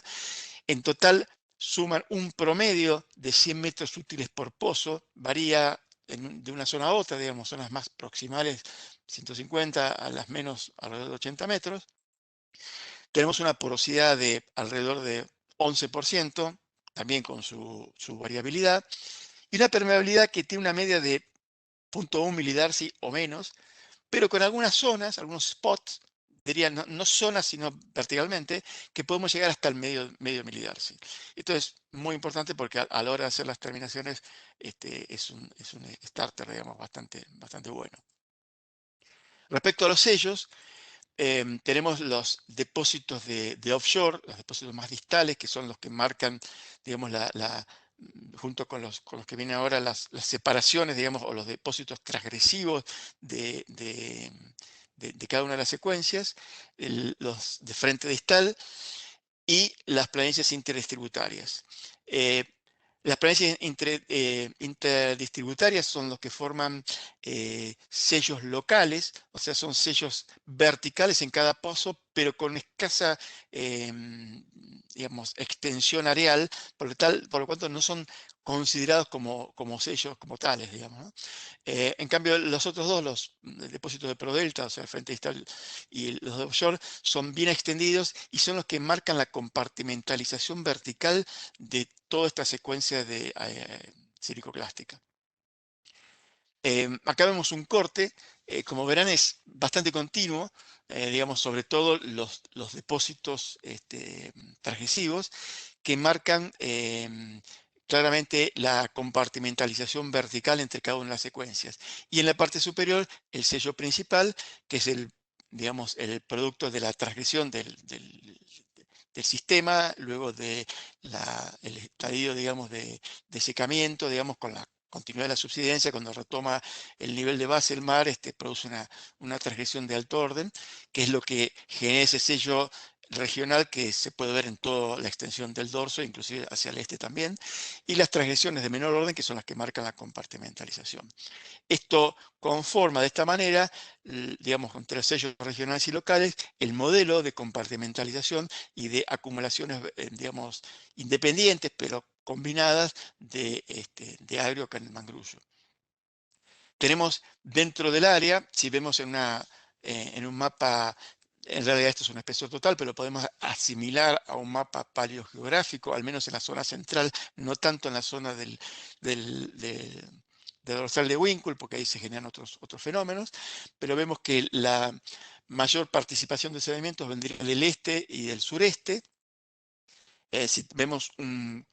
En total suman un promedio de 100 metros útiles por pozo, varía de una zona a otra, digamos, zonas más proximales 150, a las menos alrededor de 80 metros. Tenemos una porosidad de alrededor de 11%, también con su variabilidad, y una permeabilidad que tiene una media de 0.1 milidarcy o menos, pero con algunas zonas, algunos spots diría, no zonas, sino verticalmente, que podemos llegar hasta el medio militar. ¿Sí? Esto es muy importante porque a la hora de hacer las terminaciones es un starter, digamos, bastante bueno. Respecto a los sellos, tenemos los depósitos de offshore, los depósitos más distales, que son los que marcan, digamos, junto con los que vienen ahora, las separaciones, digamos, o los depósitos transgresivos de cada una de las secuencias, los de frente distal y las planicies interdistributarias. Las planicies interdistributarias son los que forman sellos locales, o sea, son sellos verticales en cada paso, pero con escasa, digamos, extensión areal, por lo cual no son considerados como sellos como tales, digamos, ¿no? En cambio, los otros dos, los depósitos de prodelta, o sea, el frente distal y los de offshore, son bien extendidos y son los que marcan la compartimentalización vertical de toda esta secuencia de silicoclástica. Acá vemos un corte, como verán es bastante continuo, digamos, sobre todo los depósitos transgresivos que marcan claramente la compartimentalización vertical entre cada una de las secuencias. Y en la parte superior, el sello principal, que es digamos, el producto de la transgresión del sistema, luego del estadio, digamos, de secamiento, digamos, con la continuidad de la subsidencia, cuando retoma el nivel de base del mar, produce una transgresión de alto orden, que es lo que genera ese sello regional que se puede ver en toda la extensión del dorso, inclusive hacia el este también, y las transgresiones de menor orden, que son las que marcan la compartimentalización. Esto conforma de esta manera, digamos, entre los sellos regionales y locales, el modelo de compartimentalización y de acumulaciones, digamos, independientes, pero combinadas de agrio con el mangrullo. Tenemos dentro del área, si vemos en un mapa, en realidad esto es una especie total, pero lo podemos asimilar a un mapa paleogeográfico, al menos en la zona central, no tanto en la zona del dorsal de Winkle, porque ahí se generan otros fenómenos, pero vemos que la mayor participación de sedimentos vendría del este y del sureste. Si vemos un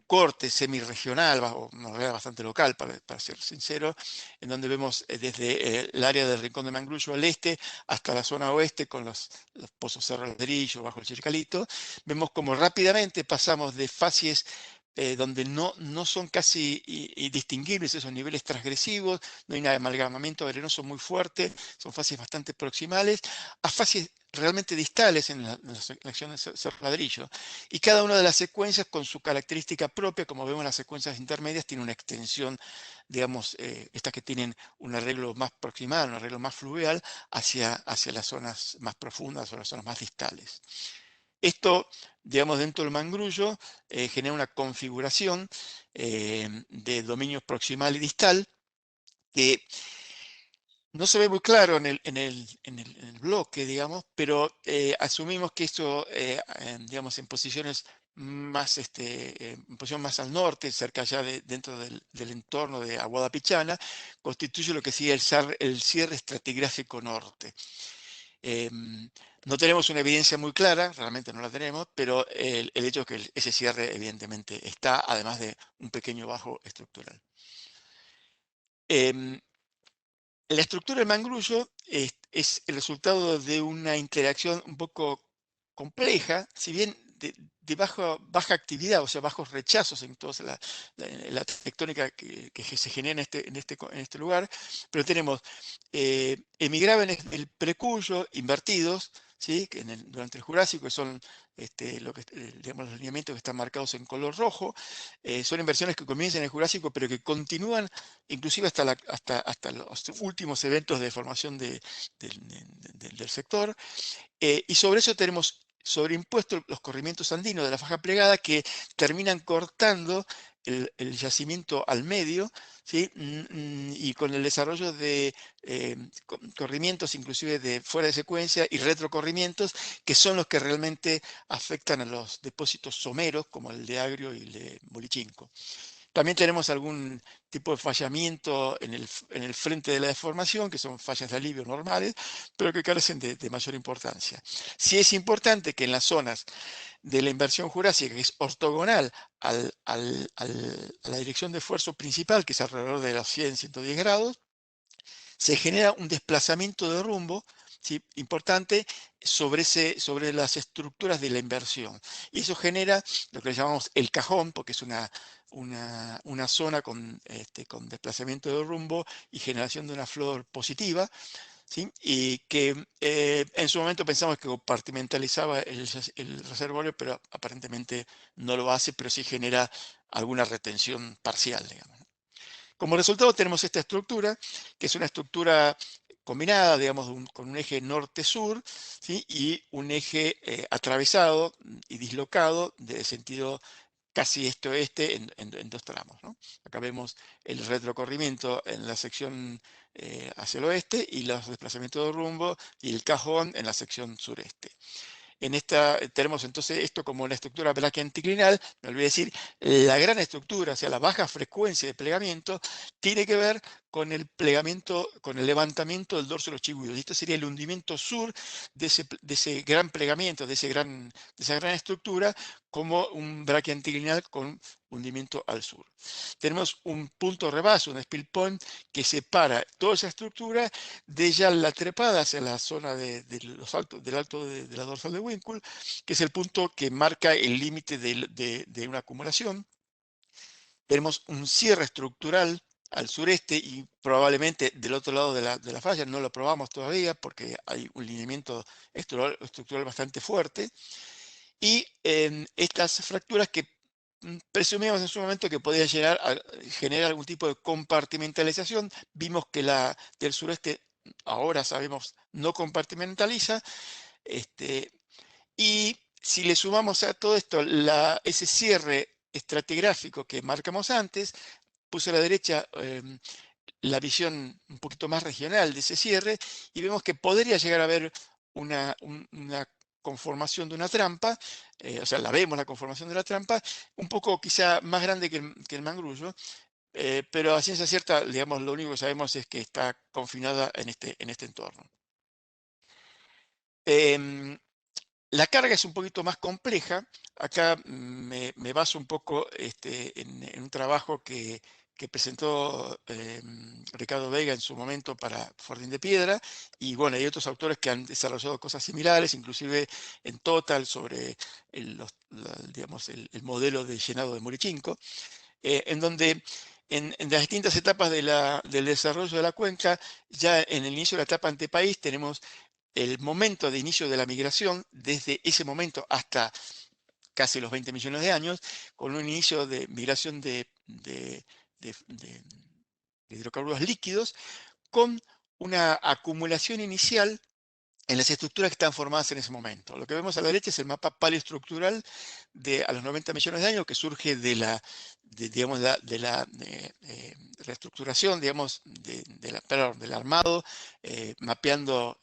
corte semi-regional, o una realidad bastante local, para ser sincero, en donde vemos desde el área del Rincón de Mangrullo al este hasta la zona oeste con los pozos Cerro Ladrillo, bajo el Chircalito, vemos como rápidamente pasamos de facies donde no son casi indistinguibles esos niveles transgresivos, no hay un amalgamamiento arenoso muy fuerte, son facies bastante proximales, a facies realmente distales en las acciones Cerro Ladrillo. Y cada una de las secuencias con su característica propia, como vemos las secuencias intermedias, tiene una extensión, digamos, estas que tienen un arreglo más proximal, un arreglo más fluvial, hacia las zonas más profundas o las zonas más distales. Esto, digamos, dentro del mangrullo genera una configuración de dominios proximal y distal que no se ve muy claro en el bloque, digamos, pero asumimos que esto, digamos, en posiciones más, en posición más al norte, cerca ya dentro del entorno de Aguada Pichana, constituye lo que sigue el cierre estratigráfico norte. No tenemos una evidencia muy clara, realmente no la tenemos, pero el hecho es que ese cierre evidentemente está, además de un pequeño bajo estructural. La estructura del mangrullo es el resultado de una interacción un poco compleja, si bien de baja actividad, o sea, bajos rechazos en toda la tectónica que se genera en este lugar, pero tenemos hemigrábenes del precuyo invertidos, ¿sí? Durante el Jurásico, que son digamos, los lineamientos que están marcados en color rojo, son inversiones que comienzan en el Jurásico, pero que continúan inclusive hasta los últimos eventos de formación del sector. Y sobre eso tenemos sobreimpuestos los corrimientos andinos de la faja plegada que terminan cortando el yacimiento al medio, ¿sí? Y con el desarrollo de corrimientos inclusive de fuera de secuencia y retrocorrimientos, que son los que realmente afectan a los depósitos someros, como el de Agrio y el de Bolichinco. También tenemos algún tipo de fallamiento en el frente de la deformación, que son fallas de alivio normales, pero que carecen de mayor importancia. Sí es importante que en las zonas de la inversión jurásica, que es ortogonal a la dirección de esfuerzo principal, que es alrededor de los 100-110 grados, se genera un desplazamiento de rumbo, ¿sí?, importante sobre las estructuras de la inversión. Y eso genera lo que le llamamos el cajón, porque es una zona con desplazamiento de rumbo y generación de una flor positiva, ¿sí? Y que en su momento pensamos que compartimentalizaba el reservorio, pero aparentemente no lo hace, pero sí genera alguna retención parcial, digamos. Como resultado tenemos esta estructura, que es una estructura combinada, digamos, con un eje norte-sur, ¿sí?, y un eje atravesado y dislocado de sentido casi este-oeste en dos tramos, ¿no? Acá vemos el retrocorrimiento en la sección hacia el oeste y los desplazamientos de rumbo y el cajón en la sección sureste. En esta tenemos entonces esto como una estructura braquianticlinal. Me olvidé decir, la gran estructura, o sea, la baja frecuencia de plegamiento, tiene que ver con el plegamiento, con el levantamiento del dorso de los chigüidos. Y esto sería el hundimiento sur de ese gran plegamiento, de esa gran estructura, como un braquianticlinal con hundimiento al sur. Tenemos un punto rebaso, un spill point, que separa toda esa estructura de ya la trepada hacia la zona del alto de la dorsal de Winkle, que es el punto que marca el límite de una acumulación. Tenemos un cierre estructural al sureste y probablemente del otro lado de la falla, no lo probamos todavía porque hay un lineamiento estructural bastante fuerte. Y estas fracturas que presumíamos en su momento que podían llegar a generar algún tipo de compartimentalización, vimos que la del sureste, ahora sabemos, no compartimentaliza, y si le sumamos a todo esto ese cierre estratigráfico que marcamos antes, puse a la derecha la visión un poquito más regional de ese cierre, y vemos que podría llegar a haber una conformación de una trampa, o sea, la vemos la conformación de la trampa, un poco quizá más grande que el mangrullo, pero a ciencia cierta, digamos, lo único que sabemos es que está confinada en este entorno. La carga es un poquito más compleja. Acá me baso un poco en un trabajo que presentó Ricardo Vega en su momento para Fortín de Piedra, y bueno, hay otros autores que han desarrollado cosas similares, inclusive en Total sobre digamos, el modelo de llenado de Murichinco, en donde en las distintas etapas del desarrollo de la cuenca, ya en el inicio de la etapa antepaís tenemos el momento de inicio de la migración, desde ese momento hasta casi los 20 millones de años, con un inicio de migración de hidrocarburos líquidos, con una acumulación inicial en las estructuras que están formadas en ese momento. Lo que vemos a la derecha es el mapa paleoestructural a los 90 millones de años, que surge de la reestructuración, digamos, del armado, mapeando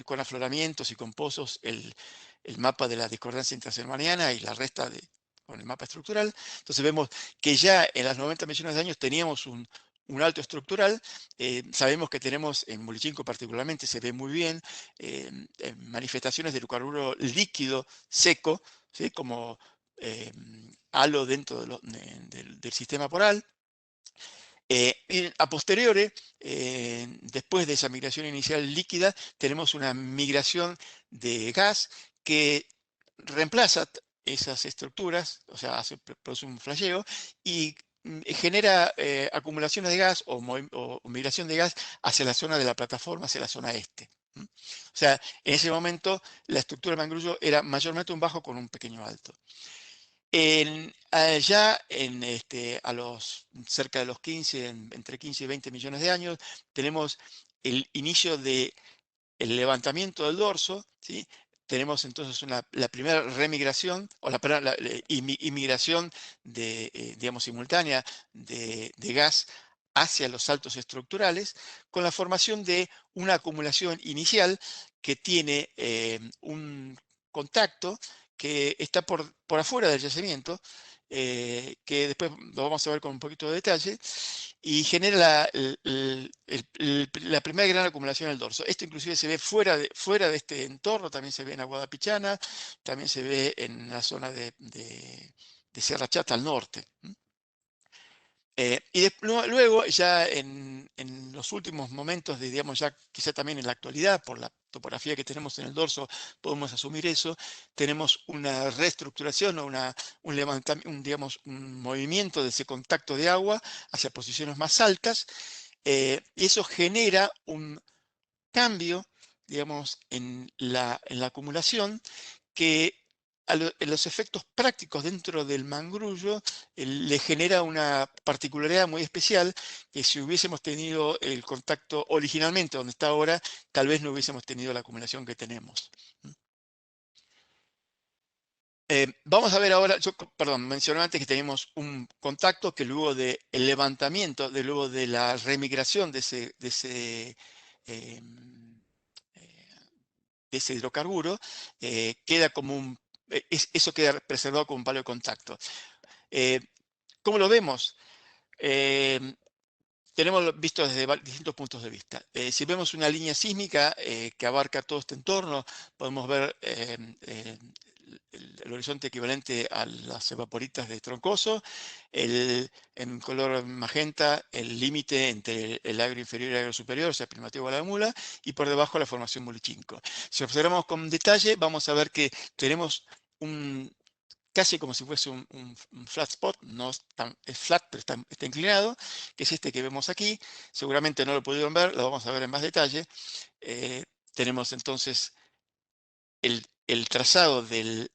con afloramientos y con pozos el mapa de la discordancia intraceremoniana y la resta con el mapa estructural. Entonces vemos que ya en los 90 millones de años teníamos un alto estructural. Sabemos que tenemos, en Murichinco particularmente, se ve muy bien, manifestaciones de hidrocarburo líquido seco, ¿sí?, como halo dentro del sistema poral. Y a posteriori, después de esa migración inicial líquida, tenemos una migración de gas que reemplaza esas estructuras, o sea, produce un flasheo y genera acumulaciones de gas o migración de gas hacia la zona de la plataforma, hacia la zona este. O sea, en ese momento la estructura de mangrullo era mayormente un bajo con un pequeño alto. Ya cerca de los 15, entre 15 y 20 millones de años, tenemos el inicio del levantamiento del dorso, ¿sí? Tenemos entonces la primera remigración, o la inmigración digamos, simultánea de gas hacia los saltos estructurales, con la formación de una acumulación inicial que tiene un contacto que está por afuera del yacimiento, que después lo vamos a ver con un poquito de detalle, y genera la primera gran acumulación en el dorso. Esto inclusive se ve fuera de este entorno, también se ve en Aguada Pichana, también se ve en la zona de Sierra Chata al norte. Y luego, ya en los últimos momentos, digamos, ya quizá también en la actualidad, por la topografía que tenemos en el dorso, podemos asumir eso, tenemos una reestructuración o un levantamiento, digamos, un movimiento de ese contacto de agua hacia posiciones más altas, y eso genera un cambio, digamos, en la acumulación que en los efectos prácticos dentro del mangrullo le genera una particularidad muy especial que si hubiésemos tenido el contacto originalmente donde está ahora, tal vez no hubiésemos tenido la acumulación que tenemos. Vamos a ver ahora, perdón, mencioné antes que tenemos un contacto que luego del levantamiento, luego de la remigración de ese hidrocarburo, queda como eso queda preservado como un palo de contacto. ¿Cómo lo vemos? Tenemos visto desde distintos puntos de vista. Si vemos una línea sísmica que abarca todo este entorno, podemos ver el horizonte equivalente a las evaporitas de Troncoso, en color magenta el límite entre el agro inferior y el agro superior, o sea, Primativo de la Mula, y por debajo la formación Mulichinco. Si observamos con detalle, vamos a ver que tenemos casi como si fuese un flat spot, no es flat, pero está inclinado, que es este que vemos aquí. Seguramente no lo pudieron ver, lo vamos a ver en más detalle. Tenemos entonces el trazado del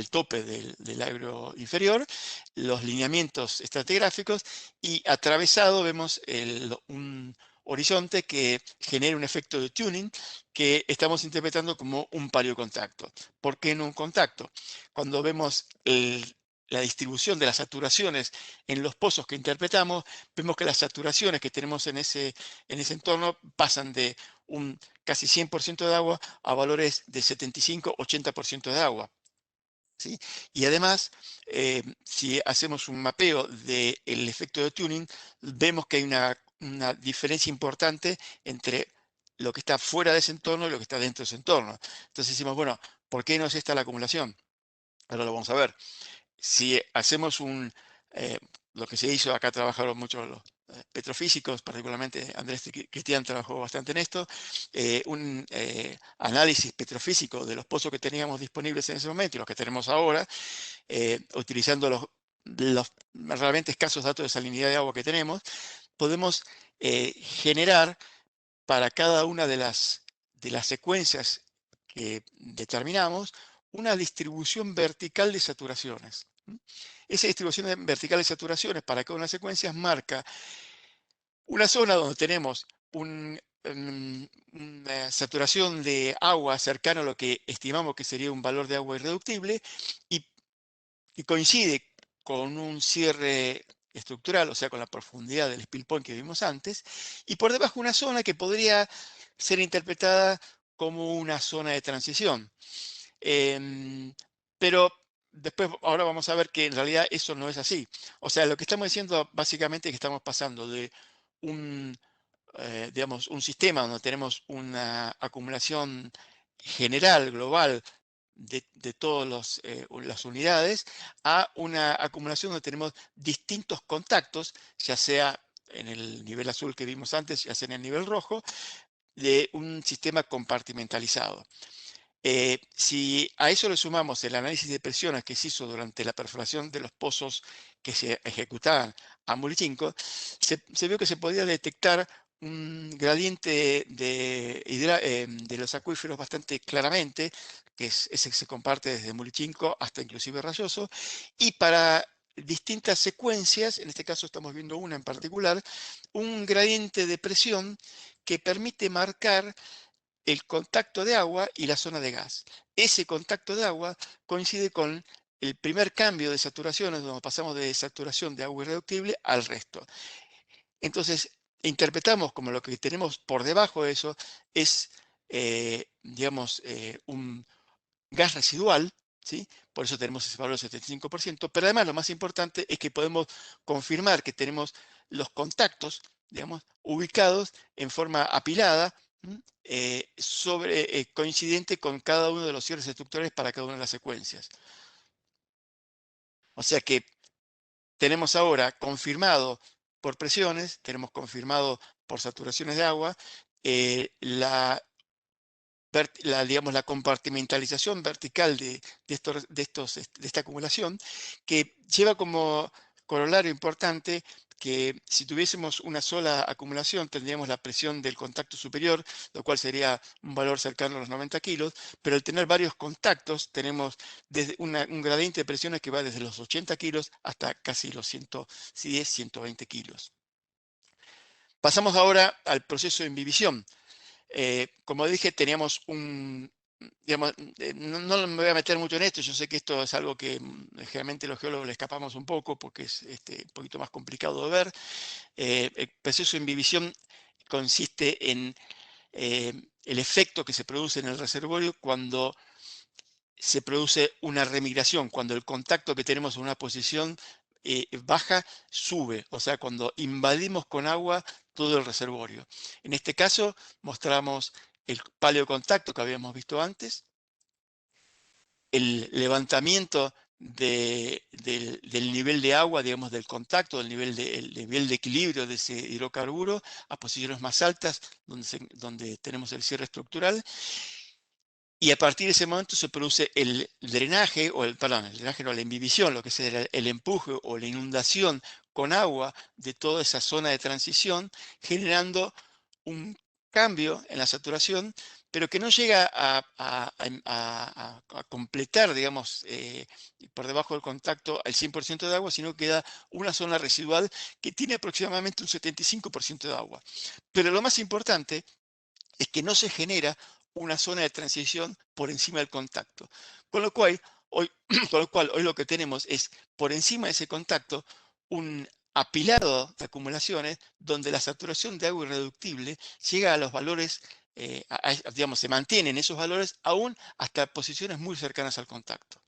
tope del agro inferior, los lineamientos estratigráficos, y atravesado vemos un horizonte que genera un efecto de tuning que estamos interpretando como un paleocontacto. ¿Por qué no un contacto? Cuando vemos la distribución de las saturaciones en los pozos que interpretamos, vemos que las saturaciones que tenemos en ese entorno pasan de un casi 100% de agua a valores de 75-80% de agua. ¿Sí? Y además, si hacemos un mapeo del efecto de tuning, vemos que hay una diferencia importante entre lo que está fuera de ese entorno y lo que está dentro de ese entorno. Entonces decimos, bueno, ¿por qué no es esta la acumulación? Ahora lo vamos a ver. Si hacemos lo que se hizo, acá trabajaron muchos los petrofísicos, particularmente Andrés Cristian trabajó bastante en esto, un análisis petrofísico de los pozos que teníamos disponibles en ese momento y los que tenemos ahora, utilizando los realmente escasos datos de salinidad de agua que tenemos, podemos generar para cada una de las secuencias que determinamos una distribución vertical de saturaciones. Esa distribución vertical de saturaciones para cada una de las secuencias marca una zona donde tenemos una saturación de agua cercana a lo que estimamos que sería un valor de agua irreductible y coincide con un cierre estructural, o sea, con la profundidad del spill point que vimos antes, y por debajo una zona que podría ser interpretada como una zona de transición. Pero después, ahora vamos a ver que en realidad eso no es así. O sea, lo que estamos diciendo básicamente es que estamos pasando de digamos, un sistema donde tenemos una acumulación general, global, de todas las unidades, a una acumulación donde tenemos distintos contactos, ya sea en el nivel azul que vimos antes, ya sea en el nivel rojo, de un sistema compartimentalizado. Si a eso le sumamos el análisis de presiones que se hizo durante la perforación de los pozos que se ejecutaban a Mulichinco, se vio que se podía detectar un gradiente de los acuíferos bastante claramente, que es ese que se comparte desde Mulichinco hasta inclusive Rayoso, y para distintas secuencias, en este caso estamos viendo una en particular, un gradiente de presión que permite marcar el contacto de agua y la zona de gas. Ese contacto de agua coincide con el primer cambio de saturaciones, donde pasamos de saturación de agua irreductible al resto. Entonces, interpretamos como lo que tenemos por debajo de eso es, digamos, un gas residual, ¿sí? Por eso tenemos ese valor del 75%, pero además lo más importante es que podemos confirmar que tenemos los contactos, digamos, ubicados en forma apilada, coincidente con cada uno de los cierres estructurales para cada una de las secuencias. O sea que tenemos ahora confirmado por presiones, tenemos confirmado por saturaciones de agua, digamos, la compartimentalización vertical de esta acumulación, que lleva como corolario importante que si tuviésemos una sola acumulación tendríamos la presión del contacto superior, lo cual sería un valor cercano a los 90 kilos, pero al tener varios contactos tenemos desde un gradiente de presiones que va desde los 80 kilos hasta casi los 110, 120 kilos. Pasamos ahora al proceso de imbibición. Como dije, teníamos digamos, no me voy a meter mucho en esto, yo sé que esto es algo que generalmente los geólogos le escapamos un poco porque es un poquito más complicado de ver. El proceso de imbibición consiste en el efecto que se produce en el reservorio cuando se produce una remigración, cuando el contacto que tenemos en una posición baja, sube, o sea, cuando invadimos con agua todo el reservorio. En este caso mostramos el paleocontacto que habíamos visto antes, el levantamiento del nivel de agua, digamos, del contacto, el nivel de equilibrio de ese hidrocarburo a posiciones más altas, donde tenemos el cierre estructural. Y a partir de ese momento se produce el drenaje, el drenaje no, la imbibición, lo que es el empuje o la inundación con agua de toda esa zona de transición, generando un cambio en la saturación, pero que no llega a completar, digamos, por debajo del contacto al 100% de agua, sino que queda una zona residual que tiene aproximadamente un 75% de agua. Pero lo más importante es que no se genera una zona de transición por encima del contacto. Con lo cual, hoy lo que tenemos es, por encima de ese contacto, un apilado de acumulaciones donde la saturación de agua irreductible llega a los valores, digamos, se mantienen esos valores aún hasta posiciones muy cercanas al contacto.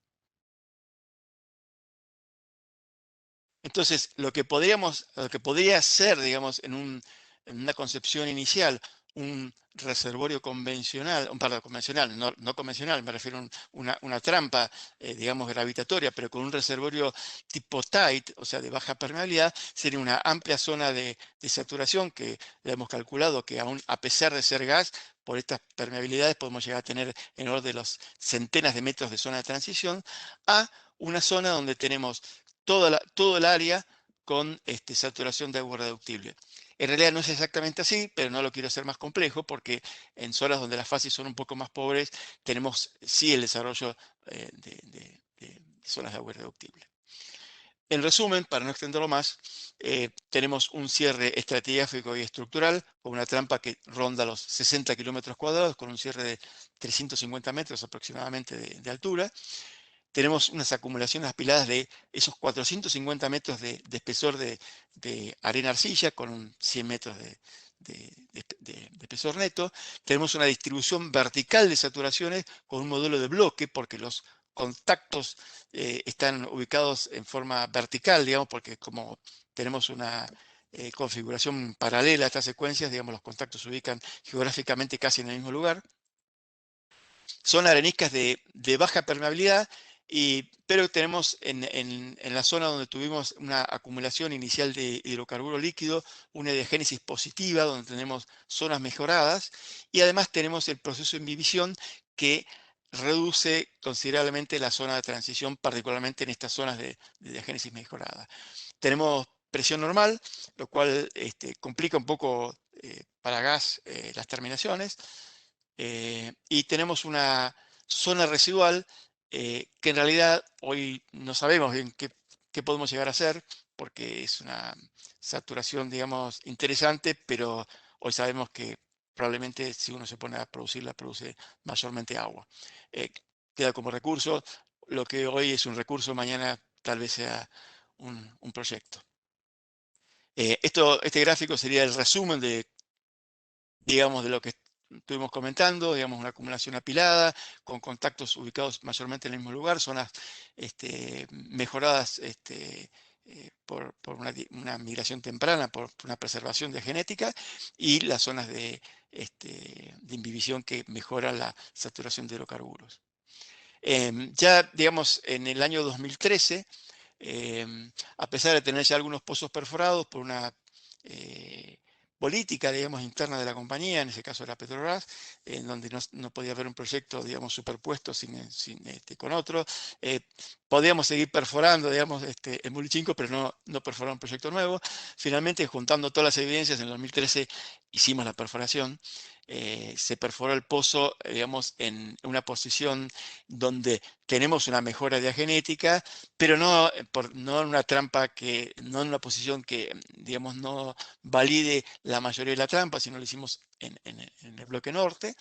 Entonces, lo que podría ser, digamos, en una concepción inicial, un reservorio convencional, convencional, no convencional, me refiero a una trampa, digamos, gravitatoria, pero con un reservorio tipo tight, o sea, de baja permeabilidad, sería una amplia zona de saturación que hemos calculado que aún a pesar de ser gas, por estas permeabilidades podemos llegar a tener en orden de los centenas de metros de zona de transición, a una zona donde tenemos todo el área con saturación de agua reductible. En realidad no es exactamente así, pero no lo quiero hacer más complejo porque en zonas donde las fases son un poco más pobres tenemos sí el desarrollo de zonas de agua reductible. En resumen, para no extenderlo más, tenemos un cierre estratigráfico y estructural con una trampa que ronda los 60 kilómetros cuadrados con un cierre de 350 metros aproximadamente de altura. Tenemos unas acumulaciones apiladas de esos 450 metros de espesor de arena-arcilla con 100 metros de espesor neto. Tenemos una distribución vertical de saturaciones con un modelo de bloque porque los contactos están ubicados en forma vertical, digamos, porque como tenemos una configuración paralela a estas secuencias, digamos, los contactos se ubican geográficamente casi en el mismo lugar. Son areniscas de baja permeabilidad, pero tenemos en la zona donde tuvimos una acumulación inicial de hidrocarburo líquido, una diagénesis positiva, donde tenemos zonas mejoradas, y además tenemos el proceso de imbibición que reduce considerablemente la zona de transición, particularmente en estas zonas de diagénesis mejorada. Tenemos presión normal, lo cual complica un poco para gas las terminaciones. Y tenemos una zona residual que en realidad hoy no sabemos bien qué podemos llegar a hacer, porque es una saturación, digamos, interesante, pero hoy sabemos que probablemente si uno se pone a producirla, produce mayormente agua. Queda como recurso, lo que hoy es un recurso, mañana tal vez sea un proyecto. Este gráfico sería el resumen digamos, de lo que estuvimos comentando, digamos, una acumulación apilada, con contactos ubicados mayormente en el mismo lugar, zonas mejoradas por una migración temprana, por una preservación de genética, y las zonas de imbibición que mejoran la saturación de hidrocarburos. Ya, digamos, en el año 2013, a pesar de tener ya algunos pozos perforados por una política, digamos, interna de la compañía, en ese caso era Petrobras, en donde no podía haber un proyecto, digamos, superpuesto con otro. Podíamos seguir perforando, digamos, en Mulichinco, pero no perforar un proyecto nuevo. Finalmente, juntando todas las evidencias, en el 2013 hicimos la perforación. Se perforó el pozo, digamos, en una posición donde tenemos una mejora diagenética, pero no en una trampa no en una posición que, digamos, no valide la mayoría de la trampa, sino lo hicimos en el bloque norte.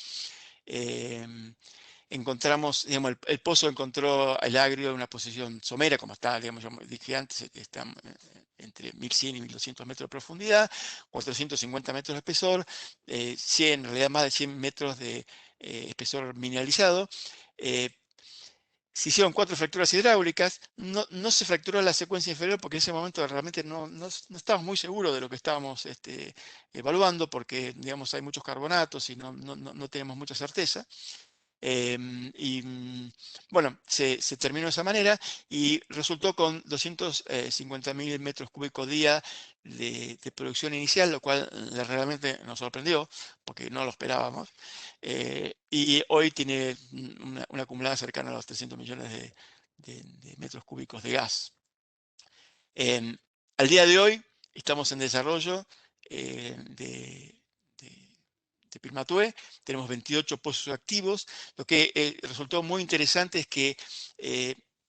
Encontramos, digamos, el pozo encontró el agrio en una posición somera, como está, digamos, yo dije antes, está entre 1100 y 1200 metros de profundidad, 450 metros de espesor, 100, en realidad más de 100 metros de espesor mineralizado. Se hicieron 4 fracturas hidráulicas, no se fracturó la secuencia inferior porque en ese momento realmente no estábamos muy seguros de lo que estábamos evaluando, porque, digamos, hay muchos carbonatos y no tenemos mucha certeza. Bueno, se terminó de esa manera y resultó con 250.000 metros cúbicos día de producción inicial, lo cual realmente nos sorprendió porque no lo esperábamos. Y hoy tiene una acumulada cercana a los 300 millones de metros cúbicos de gas. Al día de hoy estamos en desarrollo de Pilmatué, tenemos 28 pozos activos. Lo que resultó muy interesante es que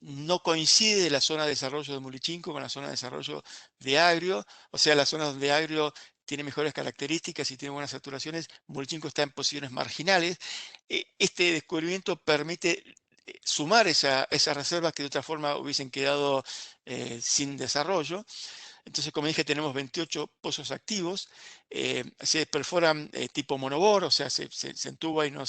no coincide la zona de desarrollo de Mulichinco con la zona de desarrollo de Agrio, o sea, la zona donde Agrio tiene mejores características y tiene buenas saturaciones, Mulichinco está en posiciones marginales. Este descubrimiento permite sumar esas reservas que de otra forma hubiesen quedado sin desarrollo. Entonces, como dije, tenemos 28 pozos activos, se perforan tipo monobor, o sea, se entuba y no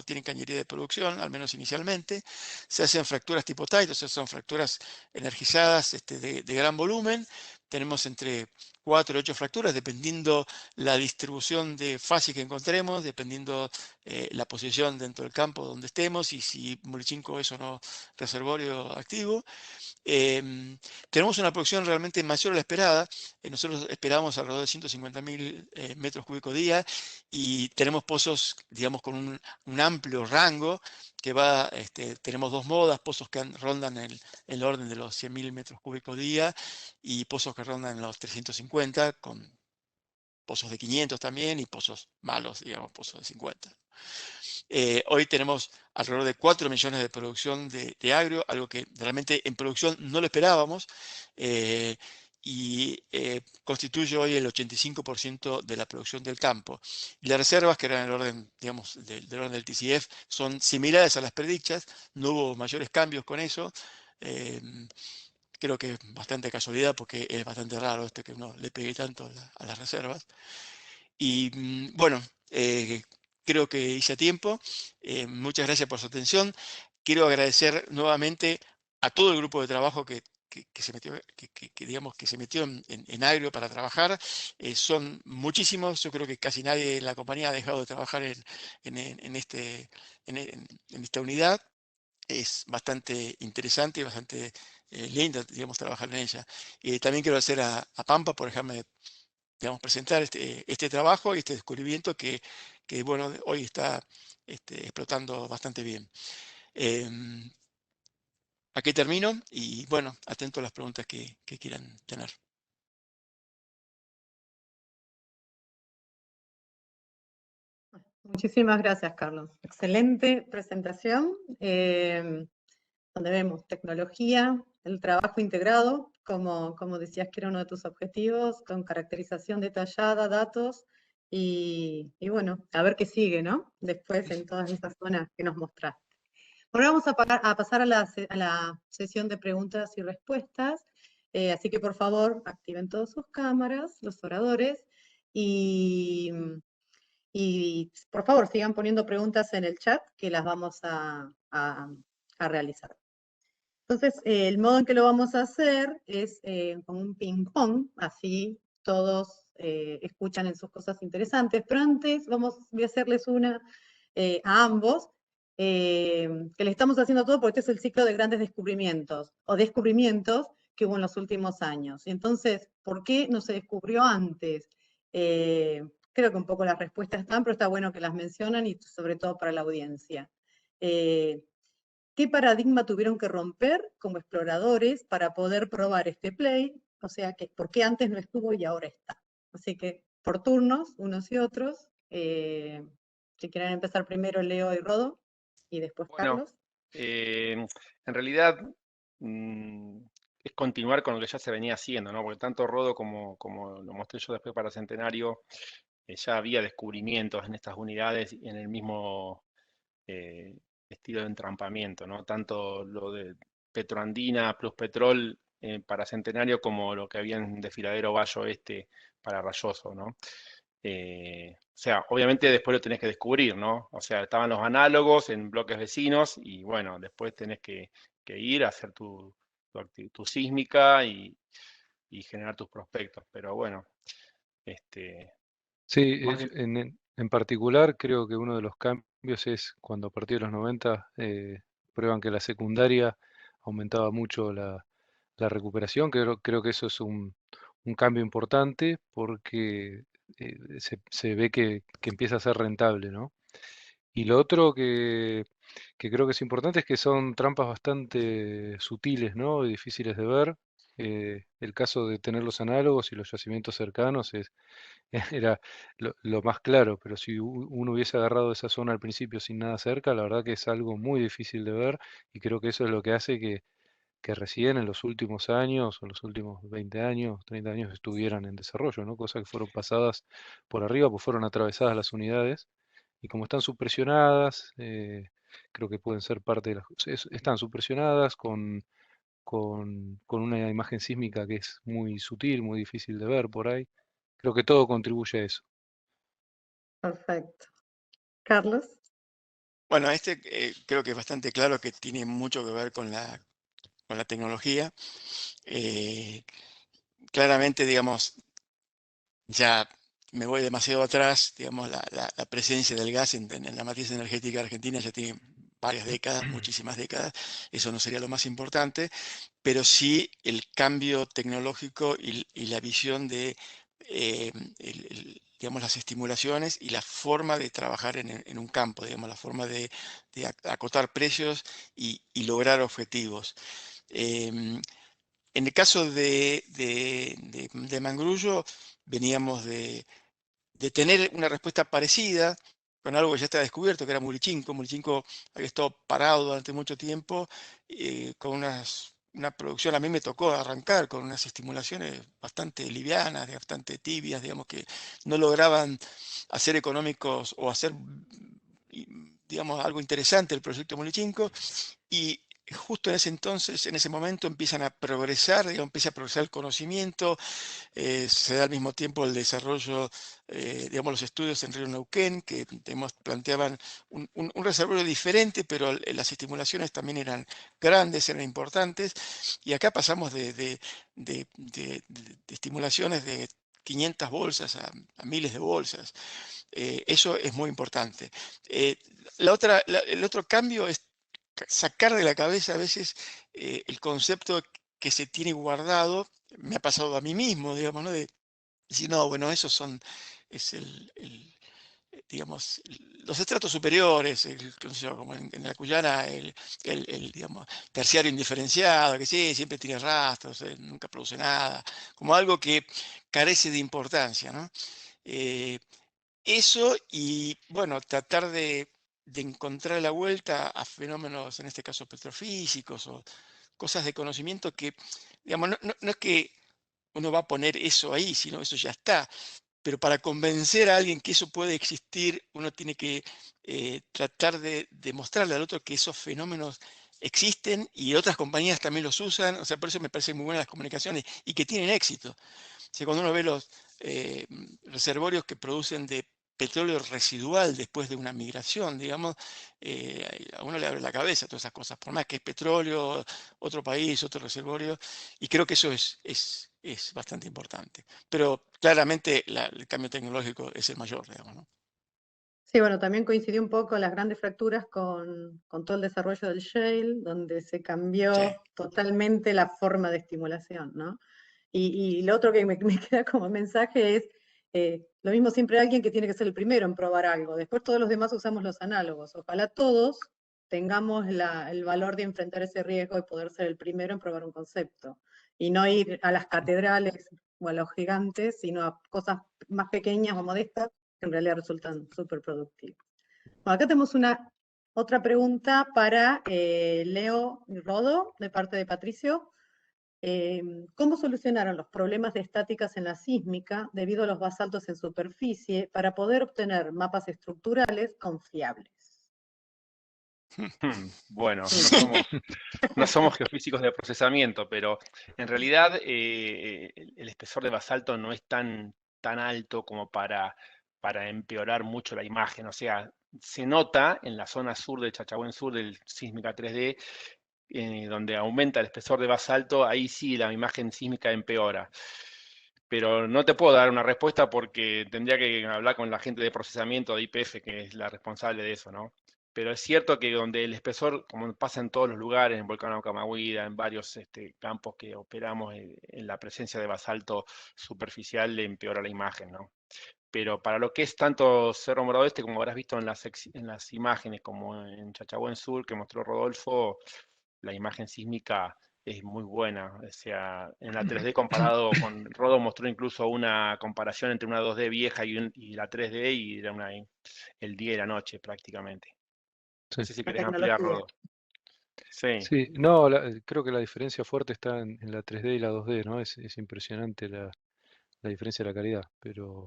tienen cañería de producción, al menos inicialmente. Se hacen fracturas tipo tight, o sea, son fracturas energizadas de gran volumen. Tenemos entre 4 y 8 fracturas, dependiendo la distribución de fase que encontremos, dependiendo la posición dentro del campo donde estemos y si Mulichinco es o no reservorio activo. Tenemos una producción realmente mayor a la esperada. Nosotros esperábamos alrededor de 150.000 metros cúbicos día y tenemos pozos, digamos, con un amplio rango que va, tenemos 2 modas, pozos que rondan el orden de los 100.000 metros cúbicos día y pozos que rondan los 350, con pozos de 500 también y pozos malos, digamos, pozos de 50. Hoy tenemos alrededor de 4 millones de producción de agrio, algo que realmente en producción no lo esperábamos, y constituye hoy el 85% de la producción del campo. Y las reservas, que eran el orden, digamos, del orden del TCF, son similares a las predichas, no hubo mayores cambios con eso. Creo que es bastante casualidad porque es bastante raro que uno le pegue tanto a las reservas. Y bueno, creo que hice a tiempo. Muchas gracias por su atención. Quiero agradecer nuevamente a todo el grupo de trabajo que se metió, digamos, que se metió en Agrio para trabajar. Son muchísimos. Yo creo que casi nadie en la compañía ha dejado de trabajar en esta unidad. Es bastante interesante y bastante linda, digamos, trabajar en ella. También quiero agradecer a Pampa por dejarme, digamos, presentar este trabajo y este descubrimiento que bueno, hoy está explotando bastante bien. Aquí termino y bueno, atento a las preguntas que quieran tener. Muchísimas gracias, Carlos. Excelente presentación, donde vemos tecnología, el trabajo integrado, como decías que era uno de tus objetivos, con caracterización detallada, datos, y bueno, a ver qué sigue, ¿no? Después en todas esas zonas que nos mostraste. Ahora vamos a pasar a la sesión de preguntas y respuestas, así que por favor activen todas sus cámaras, los oradores, y Y por favor, sigan poniendo preguntas en el chat que las vamos a realizar. Entonces, el modo en que lo vamos a hacer es como un ping-pong, así todos escuchan en sus cosas interesantes, pero antes voy a hacerles una a ambos, que le estamos haciendo todo porque este es el ciclo de grandes descubrimientos, o descubrimientos que hubo en los últimos años. Entonces, ¿por qué no se descubrió antes? Creo que un poco las respuestas están, pero está bueno que las mencionan y sobre todo para la audiencia. ¿Qué paradigma tuvieron que romper como exploradores para poder probar este play? O sea, ¿por qué antes no estuvo y ahora está? Así que por turnos, unos y otros. Si quieren empezar primero Leo y Rodo, y después Bueno, Carlos. en realidad es continuar con lo que ya se venía haciendo, ¿no? Porque tanto Rodo como lo mostré yo después para Centenario, ya había descubrimientos en estas unidades y en el mismo estilo de entrampamiento, ¿no? Tanto lo de Petroandina plus Petrol para Centenario como lo que había en Desfiladero Valle Oeste para Rayoso, ¿no? O sea, obviamente después lo tenés que descubrir, ¿no? O sea, estaban los análogos en bloques vecinos y bueno, después tenés que ir a hacer tu sísmica y generar tus prospectos. Pero bueno, Sí, más bien- en particular creo que uno de los cambios es cuando a partir de los 90 prueban que la secundaria aumentaba mucho la recuperación. Creo que eso es un cambio importante porque se ve que empieza a ser rentable, ¿no? Y lo otro que creo que es importante es que son trampas bastante sutiles, ¿no? Y difíciles de ver. El caso de tener los análogos y los yacimientos cercanos era lo más claro, pero si uno hubiese agarrado esa zona al principio sin nada cerca, la verdad que es algo muy difícil de ver y creo que eso es lo que hace que recién en los últimos años, o los últimos 20 años, 30 años estuvieran en desarrollo, ¿no? Cosas que fueron pasadas por arriba, pues fueron atravesadas las unidades y como están subpresionadas, creo que pueden ser parte de las... Están subpresionadas con una imagen sísmica que es muy sutil, muy difícil de ver por ahí. Creo que todo contribuye a eso. Perfecto. Carlos. Bueno, creo que es bastante claro que tiene mucho que ver con la tecnología. Claramente, digamos, ya me voy demasiado atrás, digamos, la presencia del gas en la matriz energética argentina ya tiene varias décadas, muchísimas décadas, eso no sería lo más importante, pero sí el cambio tecnológico y la visión de, digamos, las estimulaciones y la forma de trabajar en un campo, digamos, la forma de acotar precios y lograr objetivos. En el caso de Mangrullo, veníamos de tener una respuesta parecida con algo que ya está descubierto, que era Murichinco. Murichinco había estado parado durante mucho tiempo con una producción, a mí me tocó arrancar con unas estimulaciones bastante livianas, bastante tibias, digamos, que no lograban hacer económicos o hacer, digamos, algo interesante el proyecto Murichinco. Y justo en ese entonces, en ese momento, empiezan a progresar, digamos, empieza a progresar el conocimiento, se da al mismo tiempo el desarrollo, digamos, los estudios en Río Neuquén, que planteaban un reservorio diferente, pero las estimulaciones también eran grandes, eran importantes, y acá pasamos de estimulaciones de 500 bolsas a miles de bolsas. Eso es muy importante. El otro cambio es sacar de la cabeza a veces el concepto que se tiene guardado, me ha pasado a mí mismo, digamos, ¿no? De decir, no, bueno, es digamos, los estratos superiores, qué sé yo, como en la cuyana, digamos, terciario indiferenciado, que sí, siempre tiene rastros, nunca produce nada, como algo que carece de importancia, ¿no? Eso y, bueno, tratar de encontrar la vuelta a fenómenos, en este caso petrofísicos o cosas de conocimiento que, digamos, no es que uno va a poner eso ahí, sino eso ya está. Pero para convencer a alguien que eso puede existir, uno tiene que tratar de demostrarle al otro que esos fenómenos existen y otras compañías también los usan. O sea, por eso me parecen muy buenas las comunicaciones y que tienen éxito. O sea, cuando uno ve los reservorios que producen de petróleo residual después de una migración, digamos, a uno le abre la cabeza todas esas cosas, por más que es petróleo, otro país, otro reservorio, y creo que eso es bastante importante. Pero claramente el cambio tecnológico es el mayor, digamos, ¿no? Sí, bueno, también coincidió un poco las grandes fracturas con todo el desarrollo del shale, donde se cambió Sí. totalmente la forma de estimulación, ¿no? Y lo otro que me queda como mensaje es, lo mismo siempre hay alguien que tiene que ser el primero en probar algo, después todos los demás usamos los análogos. Ojalá todos tengamos el valor de enfrentar ese riesgo y poder ser el primero en probar un concepto, y no ir a las catedrales o a los gigantes, sino a cosas más pequeñas o modestas que en realidad resultan súper productivos. Bueno, acá tenemos otra pregunta para Leo y Rodo, de parte de Patricio. ¿Cómo solucionaron los problemas de estáticas en la sísmica debido a los basaltos en superficie para poder obtener mapas estructurales confiables? Bueno, no somos geofísicos de procesamiento, pero en realidad el espesor de basalto no es tan alto como para empeorar mucho la imagen. O sea, se nota en la zona sur de Chachahuén Sur del Sísmica 3D, donde aumenta el espesor de basalto, ahí sí la imagen sísmica empeora. Pero no te puedo dar una respuesta porque tendría que hablar con la gente de procesamiento de IPF, que es la responsable de eso, ¿no? Pero es cierto que donde el espesor, como pasa en todos los lugares, en Volcán Aucamahuida, en varios campos que operamos, en la presencia de basalto superficial le empeora la imagen, ¿no? Pero para lo que es tanto Cerro Morado Este, como habrás visto en las imágenes, como en Chachahuén Sur, que mostró Rodolfo, la imagen sísmica es muy buena. O sea, en la 3D comparado con Rodo mostró incluso una comparación entre una 2D vieja y la 3D, y era el día y la noche prácticamente. No sé si La querés ampliar, tecnología. Rodo. Sí. Sí, no, creo que la diferencia fuerte está en la 3D y la 2D, ¿no? Es impresionante la diferencia de la calidad, pero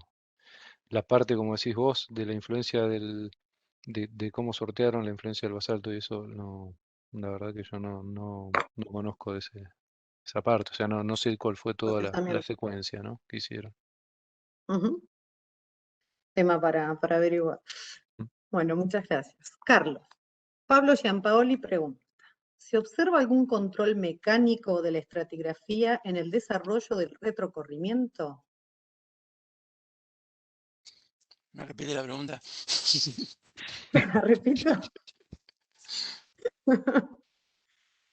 la parte, como decís vos, de la influencia de cómo sortearon la influencia del basalto y eso, no, la verdad que yo no conozco esa parte, o sea, no sé cuál fue toda la Procesamiento. secuencia, ¿no? que hicieron. Ujú. Tema para averiguar. Mm. Bueno, muchas gracias. Carlos. Pablo Giampaoli pregunta, ¿se observa algún control mecánico de la estratigrafía en el desarrollo del retrocorrimiento? ¿Me repite la pregunta? ¿La repito?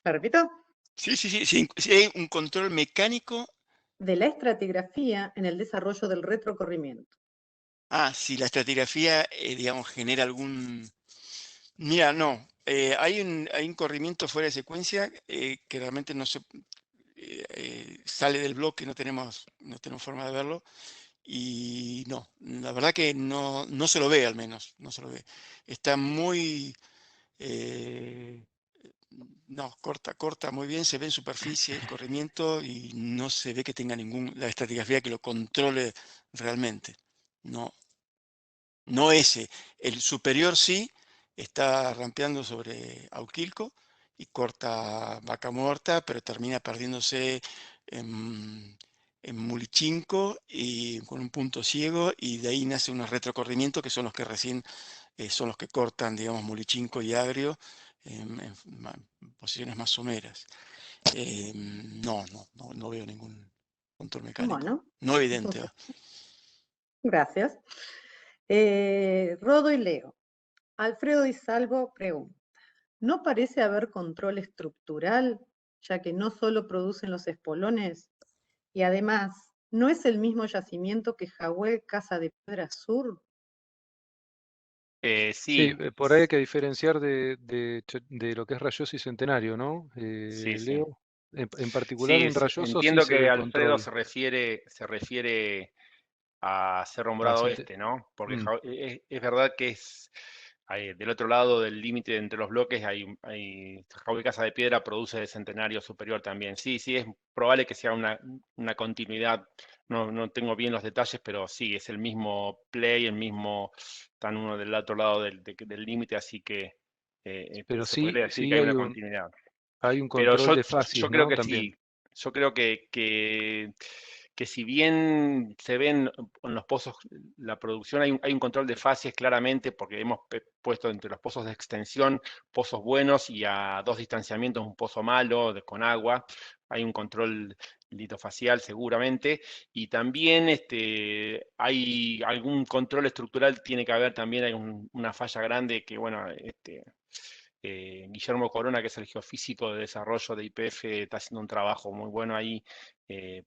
¿La repito? Sí, si hay un control mecánico. De la estratigrafía en el desarrollo del retrocorrimiento. Si la estratigrafía, digamos, genera algún... Mira, no. Hay un corrimiento fuera de secuencia que realmente no se sale del bloque, no tenemos forma de verlo. Y no, la verdad que no se lo ve, al menos, no se lo ve. Está muy... no, corta muy bien, se ve en superficie el corrimiento y no se ve que tenga la estratigrafía que lo controle realmente. No ese. El superior sí está rampeando sobre Auquilco y corta Vaca Muerta, pero termina perdiéndose en Mulichinco y con un punto ciego, y de ahí nace unos retrocorrimientos que son los que recién son los que cortan, digamos, Mulichinco y Agrio en posiciones más someras. No veo ningún control mecánico. Bueno, No evidente. entonces, gracias. Rodo y Leo. Alfredo Di Salvo pregunta, ¿no parece haber control estructural, ya que no solo producen los espolones? Y además, ¿no es el mismo yacimiento que Jahuel Casa de Piedra Sur? Sí, Sí, por ahí hay que diferenciar de lo que es Rayoso y Centenario, ¿no? sí, sí. Leo, en particular Sí, en Rayoso sí entiendo se que ve Alfredo control. se refiere a Cerro Ah, Morado Oeste, ¿no? Porque mm, es verdad que del otro lado del límite entre los bloques Jahuel Casa de Piedra produce de Centenario Superior también. Sí, es probable que sea una continuidad. No tengo bien los detalles, pero sí, es el mismo play, están uno del otro lado del límite, así que pero se sí, podría decir que sí hay una continuidad. hay un Pero control de facies, yo creo ¿no? que También. sí. Yo creo que que si bien se ven en los pozos la producción, hay un control de fases claramente, porque hemos puesto entre los pozos de extensión pozos buenos y a 2 distanciamientos un pozo malo con agua. Hay un control litofacial seguramente, y también hay algún control estructural, tiene que haber también, hay una falla grande que, bueno, Guillermo Corona, que es el geofísico de desarrollo de YPF, está haciendo un trabajo muy bueno ahí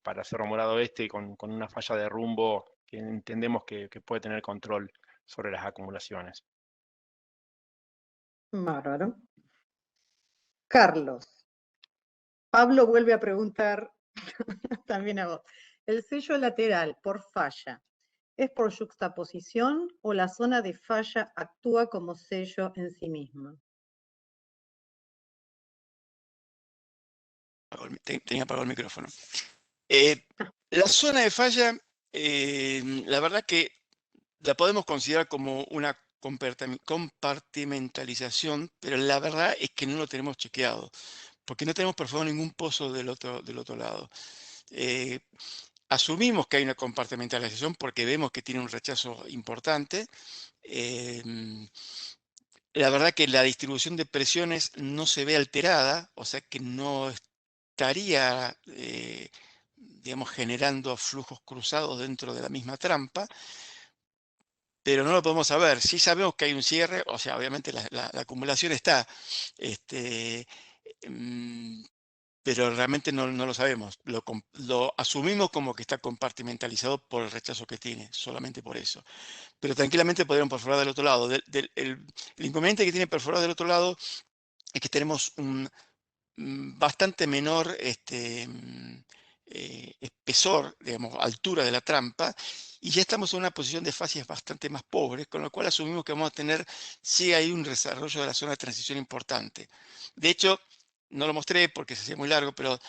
para Cerro Morado Este, con una falla de rumbo que entendemos que puede tener control sobre las acumulaciones. Bárbaro. Carlos. Pablo vuelve a preguntar también a vos. ¿El sello lateral por falla es por yuxtaposición o la zona de falla actúa como sello en sí misma? Tenía apagado el micrófono. La zona de falla, la verdad que la podemos considerar como una compartimentalización, pero la verdad es que no lo tenemos chequeado, porque no tenemos perforado ningún pozo del otro lado. Asumimos que hay una compartimentalización porque vemos que tiene un rechazo importante. La verdad que la distribución de presiones no se ve alterada, o sea que no estaría, digamos, generando flujos cruzados dentro de la misma trampa, pero no lo podemos saber. Sí sabemos que hay un cierre, o sea, obviamente la acumulación está, pero realmente no lo sabemos. Lo asumimos como que está compartimentalizado por el rechazo que tiene, solamente por eso. Pero tranquilamente podrían perforar del otro lado. El inconveniente que tiene perforar del otro lado es que tenemos un bastante menor espesor, digamos, altura de la trampa, y ya estamos en una posición de fases bastante más pobres, con lo cual asumimos que vamos a tener, sí hay un desarrollo de la zona de transición importante. De hecho, no lo mostré porque se hacía muy largo, pero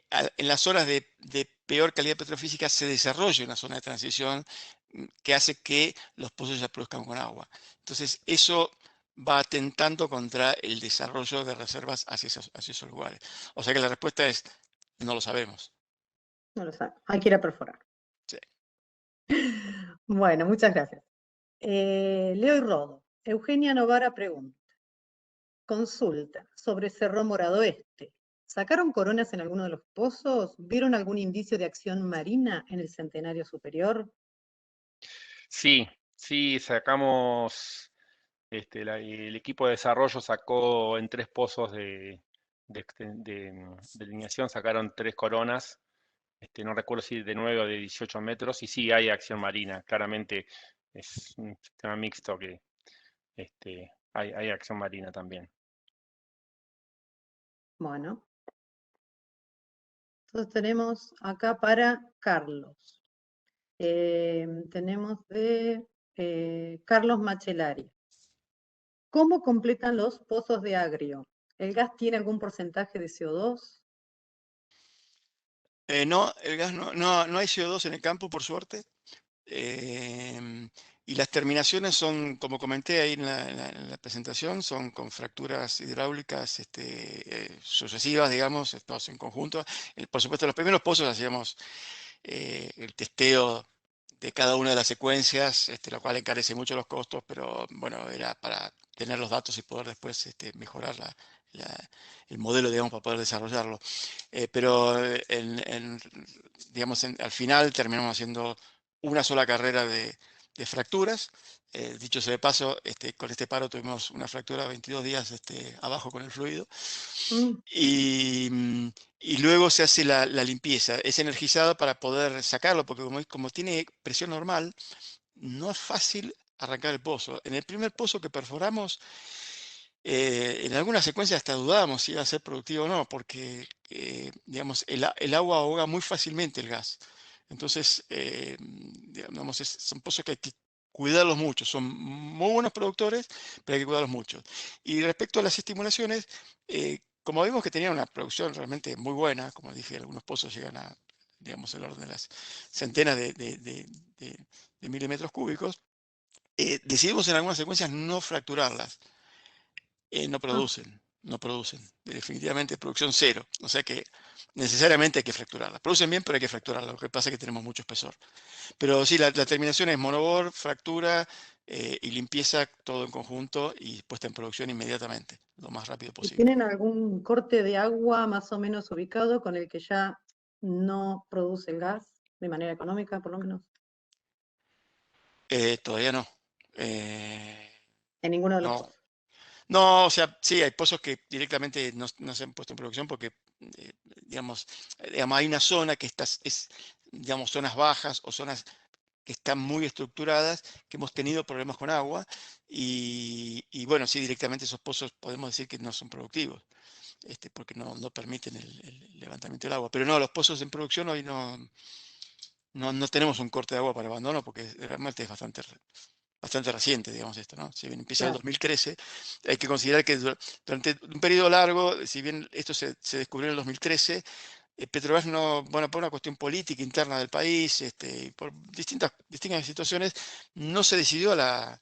en las zonas de peor calidad petrofísica se desarrolla una zona de transición que hace que los pozos se produzcan con agua. Entonces, eso va atentando contra el desarrollo de reservas hacia esos lugares. O sea que la respuesta es, no lo sabemos. No lo sabe. Hay que ir a perforar. Sí. Bueno, muchas gracias. Leo y Rodo. Eugenia Novara pregunta. Consulta sobre Cerro Morado Este. ¿Sacaron coronas en alguno de los pozos? ¿Vieron algún indicio de acción marina en el centenario superior? Sí, sacamos, el equipo de desarrollo sacó en 3 pozos de delineación, sacaron 3 coronas, no recuerdo si de 9 o de 18 metros, y sí hay acción marina, claramente es un sistema mixto que hay acción marina también. Bueno. Entonces tenemos acá para Carlos. Tenemos de Carlos Machelari. ¿Cómo completan los pozos de agrio? ¿El gas tiene algún porcentaje de CO2? No, el gas no hay CO2 en el campo, por suerte. Y las terminaciones son, como comenté ahí en la presentación, son con fracturas hidráulicas sucesivas, digamos, todos en conjunto. Por supuesto, los primeros pozos hacíamos el testeo de cada una de las secuencias, lo cual encarece mucho los costos, pero bueno, era para tener los datos y poder después mejorar el modelo, digamos, para poder desarrollarlo. Pero digamos, al final terminamos haciendo una sola carrera de fracturas. Dicho sea de paso, con este paro tuvimos una fractura 22 días abajo con el fluido. Y luego se hace la limpieza. Es energizado para poder sacarlo, porque como tiene presión normal, no es fácil arrancar el pozo. En el primer pozo que perforamos, en alguna secuencia hasta dudábamos si iba a ser productivo o no, porque digamos, el agua ahoga muy fácilmente el gas. Entonces, digamos, son pozos que hay que cuidarlos mucho. Son muy buenos productores, pero hay que cuidarlos mucho. Y respecto a las estimulaciones, como vimos que tenían una producción realmente muy buena, como dije, algunos pozos llegan a, digamos, el orden de las centenas de milímetros cúbicos, decidimos en algunas secuencias no fracturarlas. No producen. no producen. Definitivamente producción cero. O sea que necesariamente hay que fracturarla. Producen bien, pero hay que fracturarla. Lo que pasa es que tenemos mucho espesor. Pero sí, la terminación es monobor, fractura y limpieza todo en conjunto y puesta en producción inmediatamente, lo más rápido ¿Y posible. tienen algún corte de agua más o menos ubicado con el que ya no produce el gas de manera económica, por lo menos? Todavía no. En ninguno de los No. pozos. No, o sea, sí, hay pozos que directamente no se han puesto en producción porque, digamos, hay una zona que digamos, zonas bajas o zonas que están muy estructuradas, que hemos tenido problemas con agua y bueno, sí, directamente esos pozos podemos decir que no son productivos, porque no permiten el levantamiento del agua. Pero no, los pozos en producción hoy no tenemos un corte de agua para abandono porque realmente es bastante reciente, digamos esto, ¿no? Si bien empieza en el Claro. 2013, hay que considerar que durante un periodo largo, si bien esto se descubrió en el 2013, Petrobras no, bueno, por una cuestión política interna del país, y por distintas situaciones, no se decidió al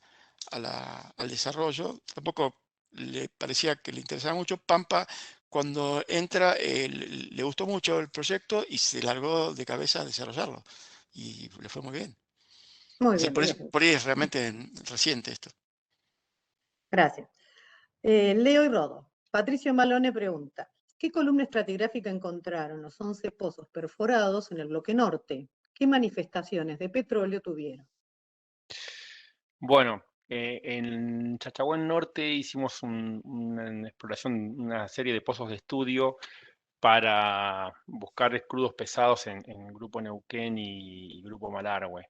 desarrollo, tampoco le parecía que le interesaba mucho. Pampa, cuando entra, le gustó mucho el proyecto y se largó de cabeza a desarrollarlo. Y le fue muy bien. Muy O sea, bien, bien. por ahí es realmente reciente esto. Gracias. Leo y Rodo. Patricio Malone pregunta, ¿qué columna estratigráfica encontraron los 11 pozos perforados en el bloque norte? ¿Qué manifestaciones de petróleo tuvieron? Bueno, en Chachahuén Norte hicimos una exploración, una serie de pozos de estudio para buscar crudos pesados en Grupo Neuquén y Grupo Malargüe.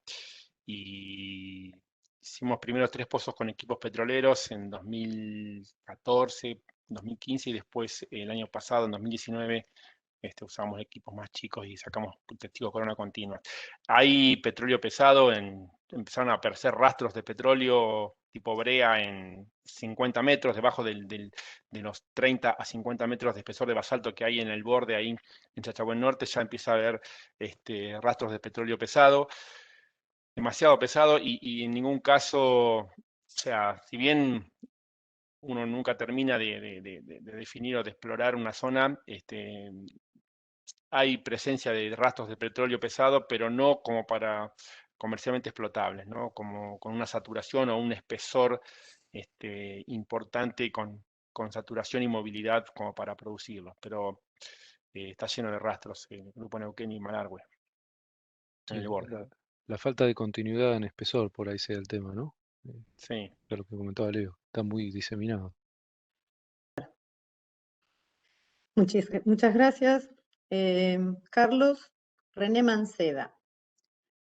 Y hicimos primero 3 pozos con equipos petroleros en 2014, 2015 y después el año pasado, en 2019, usamos equipos más chicos y sacamos testigos corona continua. Hay petróleo pesado, empezaron a aparecer rastros de petróleo tipo brea en 50 metros, debajo de los 30 a 50 metros de espesor de basalto que hay en el borde ahí en Chachahuén Norte, ya empieza a haber rastros de petróleo pesado, demasiado pesado y en ningún caso, o sea, si bien uno nunca termina de definir o de explorar una zona, hay presencia de rastros de petróleo pesado, pero no como para comercialmente explotables, ¿no? Como con una saturación o un espesor importante con saturación y movilidad como para producirlo. Pero está lleno de rastros el Grupo Neuquén y Malargüe en Sí, el borde. la falta de continuidad en espesor, por ahí sea el tema, ¿no? Sí. De lo que comentaba Leo, está muy diseminado. Muchas gracias. Carlos René Manceda.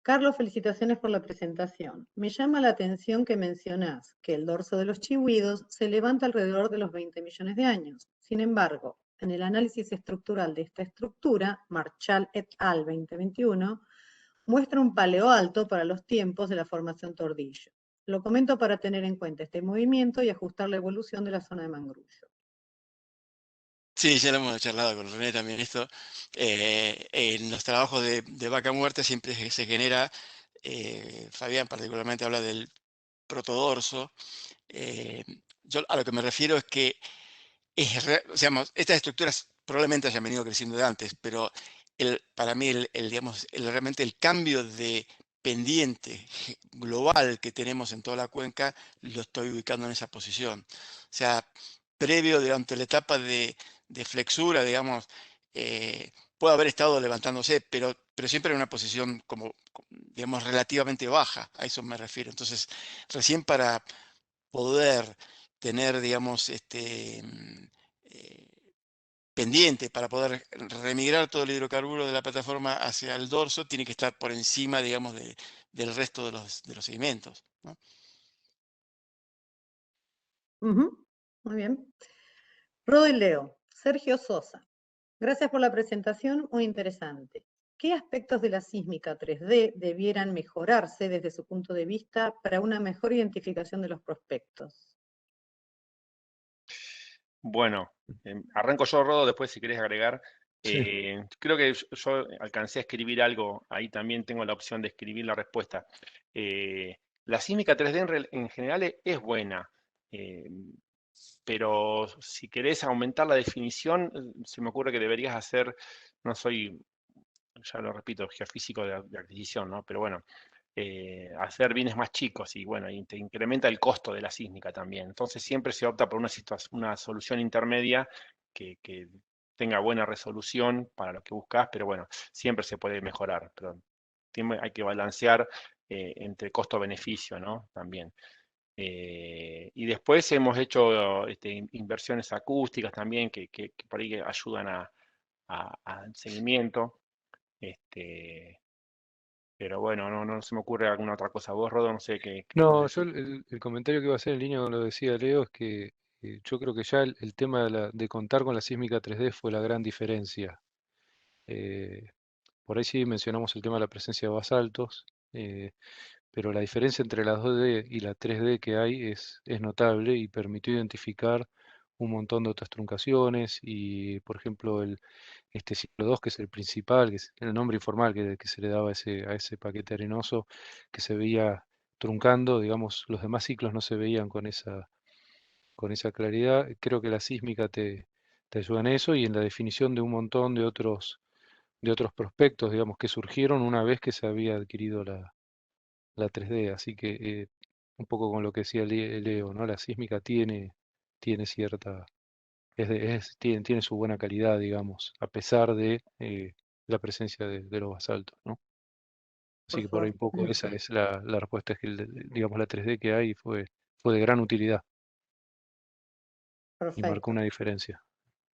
Carlos, felicitaciones por la presentación. Me llama la atención que mencionás que el dorso de los chihuidos se levanta alrededor de los 20 millones de años. Sin embargo, en el análisis estructural de esta estructura, Marchal et al. 2021, muestra un paleoalto para los tiempos de la formación Tordillo. Lo comento para tener en cuenta este movimiento y ajustar la evolución de la zona de Mangrullo. Sí, ya lo hemos charlado con René también esto. En los trabajos de vaca muerta siempre se genera, Fabián particularmente habla del protodorso. Yo a lo que me refiero es que digamos, estas estructuras probablemente hayan venido creciendo de antes, pero para mí digamos, realmente el cambio de pendiente global que tenemos en toda la cuenca lo estoy ubicando en esa posición. O sea, previo durante la etapa de flexura, digamos, puede haber estado levantándose, pero siempre en una posición como, digamos, relativamente baja, a eso me refiero. Entonces, recién para poder tener, digamos, pendiente para poder remigrar todo el hidrocarburo de la plataforma hacia el dorso, tiene que estar por encima, digamos, del resto de los sedimentos, ¿no? Muy bien. Rodo y Leo. Sergio Sosa. Gracias por la presentación, muy interesante. ¿Qué aspectos de la sísmica 3D debieran mejorarse desde su punto de vista para una mejor identificación de los prospectos? Bueno, arranco yo, Rodo, después si querés agregar. Sí. Creo que yo alcancé a escribir algo, ahí también tengo la opción de escribir la respuesta. La sísmica 3D en general es buena. pero si querés aumentar la definición, se me ocurre que deberías hacer, no soy, ya lo repito, geofísico de adquisición, ¿no? Pero bueno, hacer bienes más chicos y bueno, y te incrementa el costo de la sísmica también. Entonces siempre se opta por una solución intermedia que tenga buena resolución para lo que buscas, pero bueno, siempre se puede mejorar, pero hay que balancear entre costo-beneficio, ¿no? También. Y después hemos hecho inversiones acústicas también que por ahí ayudan al seguimiento. Pero bueno, no se me ocurre alguna otra cosa. Vos, Rodo, no sé qué me No, yo decís. el comentario que iba a hacer en línea con lo que decía Leo es que yo creo que ya el tema de contar con la sísmica 3D fue la gran diferencia. Eh, por ahí sí mencionamos el tema de la presencia de basaltos, pero la diferencia entre la 2D y la 3D que hay es notable y permitió identificar un montón de otras truncaciones y, por ejemplo, este ciclo 2, que es el principal, que es el nombre informal que se le daba a ese paquete arenoso, que se veía truncando, digamos, los demás ciclos no se veían con esa claridad. Creo que la sísmica te ayuda en eso y en la definición de un montón de otros prospectos, digamos, que surgieron una vez que se había adquirido la 3D. Así que un poco con lo que decía Leo, ¿no? La sísmica tiene cierta, tiene su buena calidad, digamos, a pesar de la presencia de los basaltos, ¿no? Así Por que por ahí suerte. un poco esa es la respuesta, es que digamos la 3D que hay fue de gran utilidad y marcó Perfecto. una diferencia.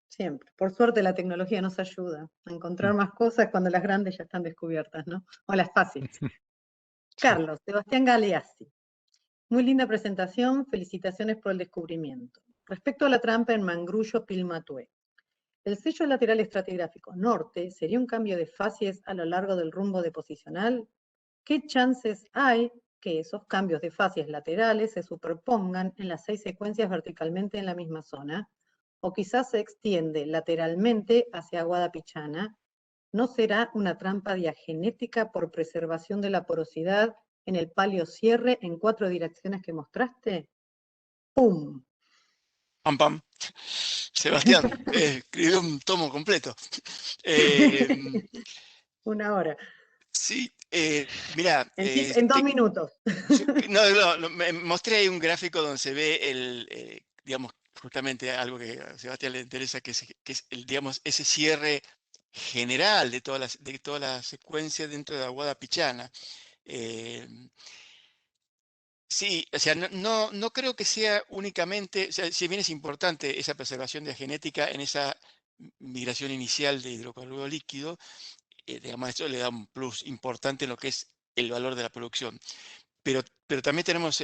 Siempre. Por suerte la tecnología nos ayuda a encontrar Mm. más cosas cuando las grandes ya están descubiertas, ¿no? O las fáciles. Sí. Carlos, Sebastián Galeazzi. Muy linda presentación, felicitaciones por el descubrimiento. Respecto a la trampa en Mangrullo Pilmatué, el sello lateral estratigráfico norte sería un cambio de fases a lo largo del rumbo deposicional. ¿Qué chances hay que esos cambios de fases laterales se superpongan en las 6 secuencias verticalmente en la misma zona? O quizás se extiende lateralmente hacia Guadapichana. ¿No será una trampa diagenética por preservación de la porosidad en el paleocierre en 4 direcciones que mostraste? ¡Pum! Pam, pam. Sebastián, escribió un tomo completo. Eh, Una hora. sí, mira, En 2 minutos. me mostré ahí un gráfico donde se ve digamos, justamente algo que a Sebastián le interesa, que es digamos, ese cierre general de toda la secuencia dentro de la Guada Pichana. Sí, o sea, no creo que sea únicamente, o sea, si bien es importante esa preservación de genética en esa migración inicial de hidrocarburo líquido, digamos, esto le da un plus importante en lo que es el valor de la producción. Pero también tenemos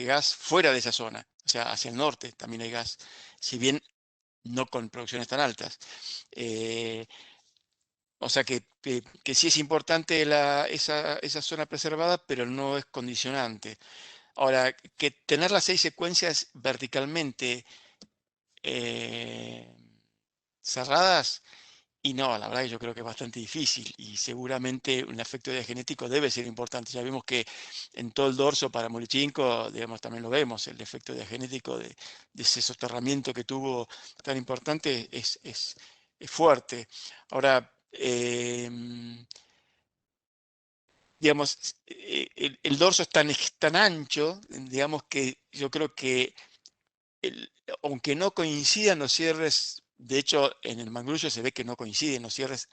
gas fuera de esa zona, o sea, hacia el norte también hay gas, si bien no con producciones tan altas. O sea que sí es importante esa zona preservada, pero no es condicionante. Ahora, que tener las 6 secuencias verticalmente cerradas, y no, la verdad que yo creo que es bastante difícil y seguramente un efecto diagenético debe ser importante. Ya vimos que en todo el dorso para Molichinco, digamos, también lo vemos, el efecto diagenético de ese soterramiento que tuvo tan importante es fuerte. Ahora, digamos, el dorso es tan ancho, digamos, que yo creo que aunque no coincidan los cierres, de hecho en el Mangrullo se ve que no coinciden los cierres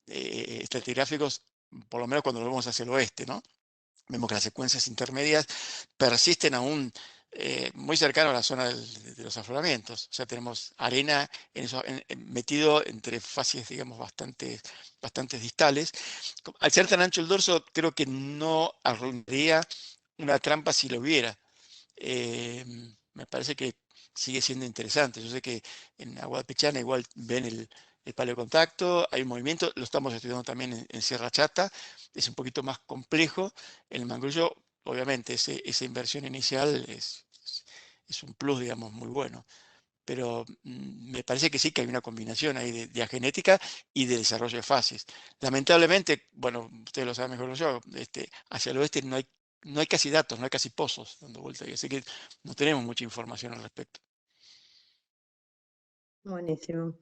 estratigráficos, por lo menos cuando lo vemos hacia el oeste, ¿no? Vemos que las secuencias intermedias persisten aún muy cercano a la zona de los afloramientos. O sea, tenemos arena metido entre fases, digamos, bastante distales. Al ser tan ancho el dorso, creo que no arruinaría una trampa si lo hubiera. Me parece que sigue siendo interesante. Yo sé que en Agua de Pichana igual ven el paleocontacto, hay un movimiento, lo estamos estudiando también en Sierra Chata, es un poquito más complejo. En el Mangrullo, obviamente, esa inversión inicial es un plus, digamos, muy bueno. Pero me parece que sí que hay una combinación ahí de diagenética y de desarrollo de fases. Lamentablemente, bueno, ustedes lo saben mejor que yo, hacia el oeste no hay casi datos, no hay casi pozos dando vuelta, así que no tenemos mucha información al respecto. Buenísimo.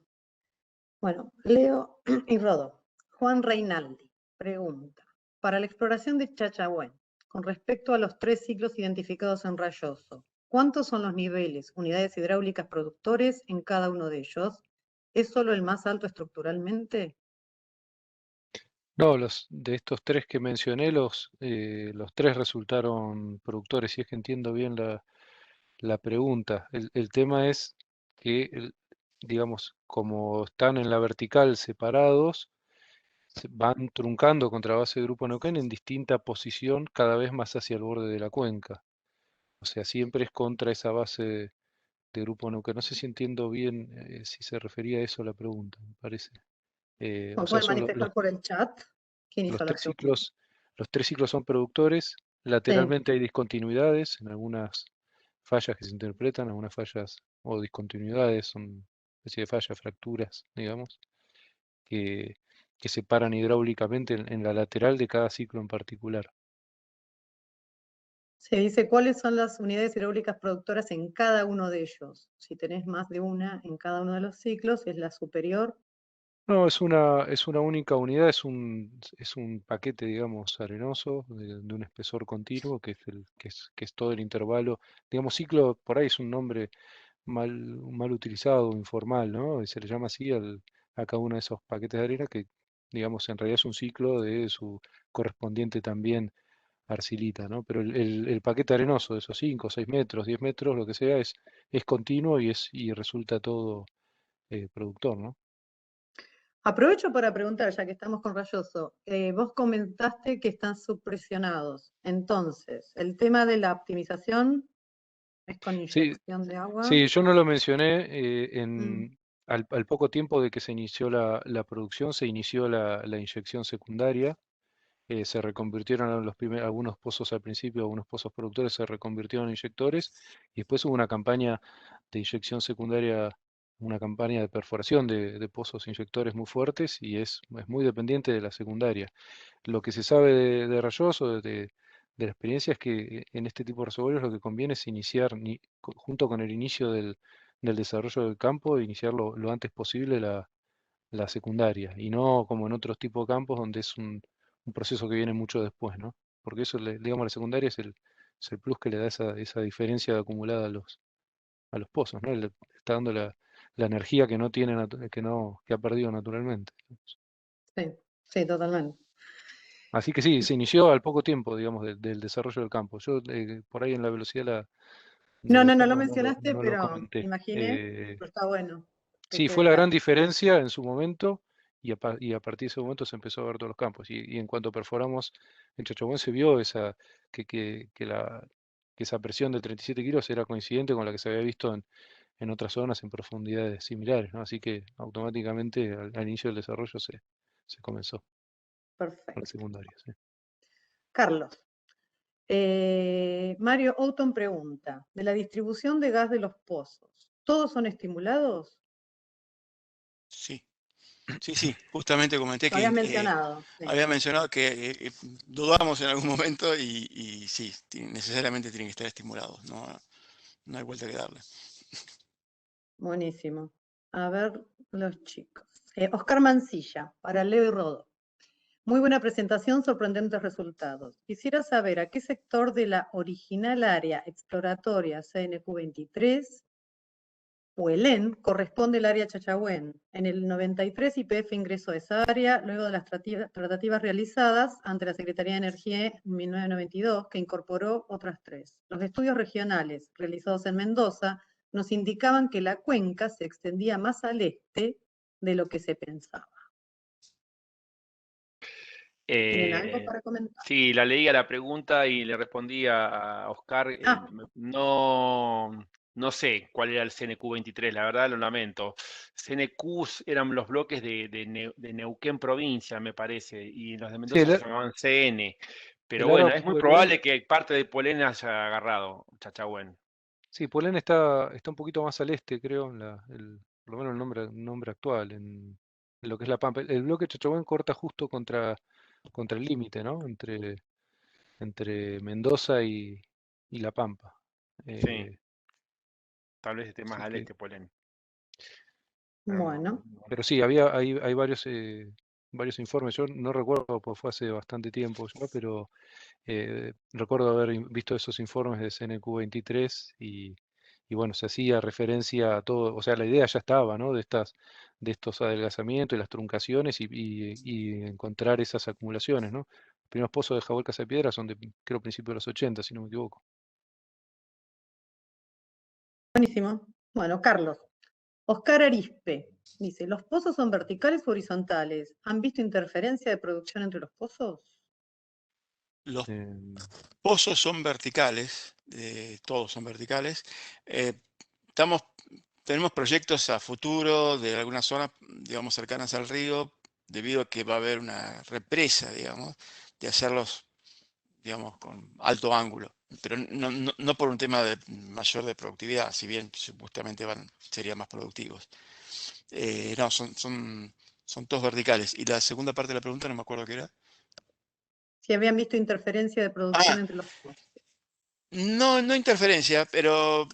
Bueno, Leo y Rodo. Juan Reinaldi pregunta, para la exploración de Chachahuén, con respecto a los 3 ciclos identificados en Rayoso, ¿cuántos son los niveles, unidades hidráulicas productores en cada uno de ellos? ¿Es solo el más alto estructuralmente? No, de estos 3 que mencioné, los 3 resultaron productores, si es que entiendo bien la pregunta. El tema es que, digamos, como están en la vertical separados, se van truncando contra base de Grupo Neuquén en distinta posición, cada vez más hacia el borde de la cuenca. O sea, siempre es contra esa base de Grupo Neuquén. No sé si entiendo bien si se refería a eso la pregunta, me parece. O ¿Me sea, pueden manifestar por el chat? ¿Quién los hizo la tres pregunta? ciclos, los 3 ciclos son productores. Sí, Lateralmente hay discontinuidades en algunas fallas que se interpretan, algunas fallas o discontinuidades, son una especie de fallas, fracturas, digamos, que, que separan hidráulicamente en la lateral de cada ciclo en particular. se dice cuáles son las unidades hidráulicas productoras en cada uno de ellos. Si tenés más de una en cada uno de los ciclos, es la superior. No, es una única unidad, es un paquete, digamos, arenoso de un espesor continuo, que es todo el intervalo. Digamos, ciclo por ahí es un nombre mal utilizado, informal, ¿no? Y se le llama así a cada uno de esos paquetes de arena que, digamos, en realidad es un ciclo de su correspondiente también arcilita, ¿no? Pero el paquete arenoso de esos 5, 6 metros, 10 metros, lo que sea, es continuo y resulta todo productor, ¿no? Aprovecho para preguntar, ya que estamos con Rayoso, vos comentaste que están subpresionados. Entonces, el tema de la optimización es con Sí, inyección de agua. sí, yo no lo mencioné. Mm, Al poco tiempo de que se inició la producción, se inició la inyección secundaria. Se reconvirtieron algunos pozos al principio, algunos pozos productores se reconvirtieron en inyectores, y después hubo una campaña de inyección secundaria, una campaña de perforación de pozos inyectores muy fuertes, y es muy dependiente de la secundaria. Lo que se sabe de Rayoso, de la experiencia, es que en este tipo de reservorios lo que conviene es iniciar, junto con el inicio del desarrollo del campo, iniciar lo antes posible la secundaria, y no como en otros tipos de campos donde es un proceso que viene mucho después, ¿no? Porque eso, digamos, la secundaria es el plus que le da esa diferencia acumulada a los pozos, ¿no? Le está dando la energía que no tiene, que ha perdido naturalmente. sí, sí, totalmente. Así que sí, se inició al poco tiempo, digamos, del desarrollo del campo. Yo por ahí en la velocidad de No, los lo turnos mencionaste, no lo pero comenté. imaginé, pero está bueno que Sí, fue quede la claro. gran diferencia en su momento, y a partir de ese momento se empezó a ver todos los campos. Y en cuanto perforamos en Chachahuén, se vio que esa presión de 37 kilos era coincidente con la que se había visto en otras zonas en profundidades similares, ¿no? Así que automáticamente al inicio del desarrollo se comenzó con la Perfecto. secundaria. Sí. Carlos. Mario Outon pregunta, de la distribución de gas de los pozos, ¿todos son estimulados? Sí, sí, justamente comenté Lo habías que mencionado. Sí. había mencionado que dudamos en algún momento y sí, necesariamente tienen que estar estimulados, no hay vuelta que darle. Buenísimo. A ver, los chicos. Oscar Mancilla, para Leo y Rodo. Muy buena presentación, sorprendentes resultados. Quisiera saber a qué sector de la original área exploratoria CNQ23 o ELEN corresponde el área Chachahuén. En el 93 YPF ingresó a esa área luego de las tratativas realizadas ante la Secretaría de Energía en 1992, que incorporó otras 3. Los estudios regionales realizados en Mendoza nos indicaban que la cuenca se extendía más al este de lo que se pensaba. ¿Tienen algo para comentar? Sí, la leí a la pregunta y le respondí a Oscar. No sé cuál era el CNQ23, la verdad lo lamento. CNQs eran los bloques de Neuquén provincia, me parece, y los de Sí, Mendoza se llamaban CN. Pero el área bueno, es muy Puelén, probable que parte de Polén haya agarrado Chachahuén. sí, Puelén está un poquito más al este, creo, por lo menos el nombre actual, en lo que es La Pampa. El bloque Chachahuén corta justo contra el límite, ¿no? Entre Mendoza y La Pampa. Sí, tal vez esté más Así al que este Polén. Bueno, Pero sí, hay varios informes. Yo no recuerdo, pues fue hace bastante tiempo ya, pero recuerdo haber visto esos informes de CNQ 23 y bueno, se hacía referencia a todo, o sea, la idea ya estaba, ¿no? De estos adelgazamientos y las truncaciones y encontrar esas acumulaciones, ¿no? Los primeros pozos de Jahuel Casapiedra son de, creo, principios de los 80, si no me equivoco. buenísimo. Bueno, Carlos. Oscar Arispe dice, ¿los pozos son verticales o horizontales? ¿Han visto interferencia de producción entre los pozos? Los Em, pozos son verticales, todos son verticales. Tenemos proyectos a futuro de algunas zonas, digamos, cercanas al río, debido a que va a haber una represa, digamos, de hacerlos, digamos, con alto ángulo, pero no por un tema mayor de productividad, si bien supuestamente serían más productivos. No, son todos verticales. Y la segunda parte de la pregunta no me acuerdo qué era. Si habían visto interferencia de producción Ah, entre los pozos. no interferencia, pero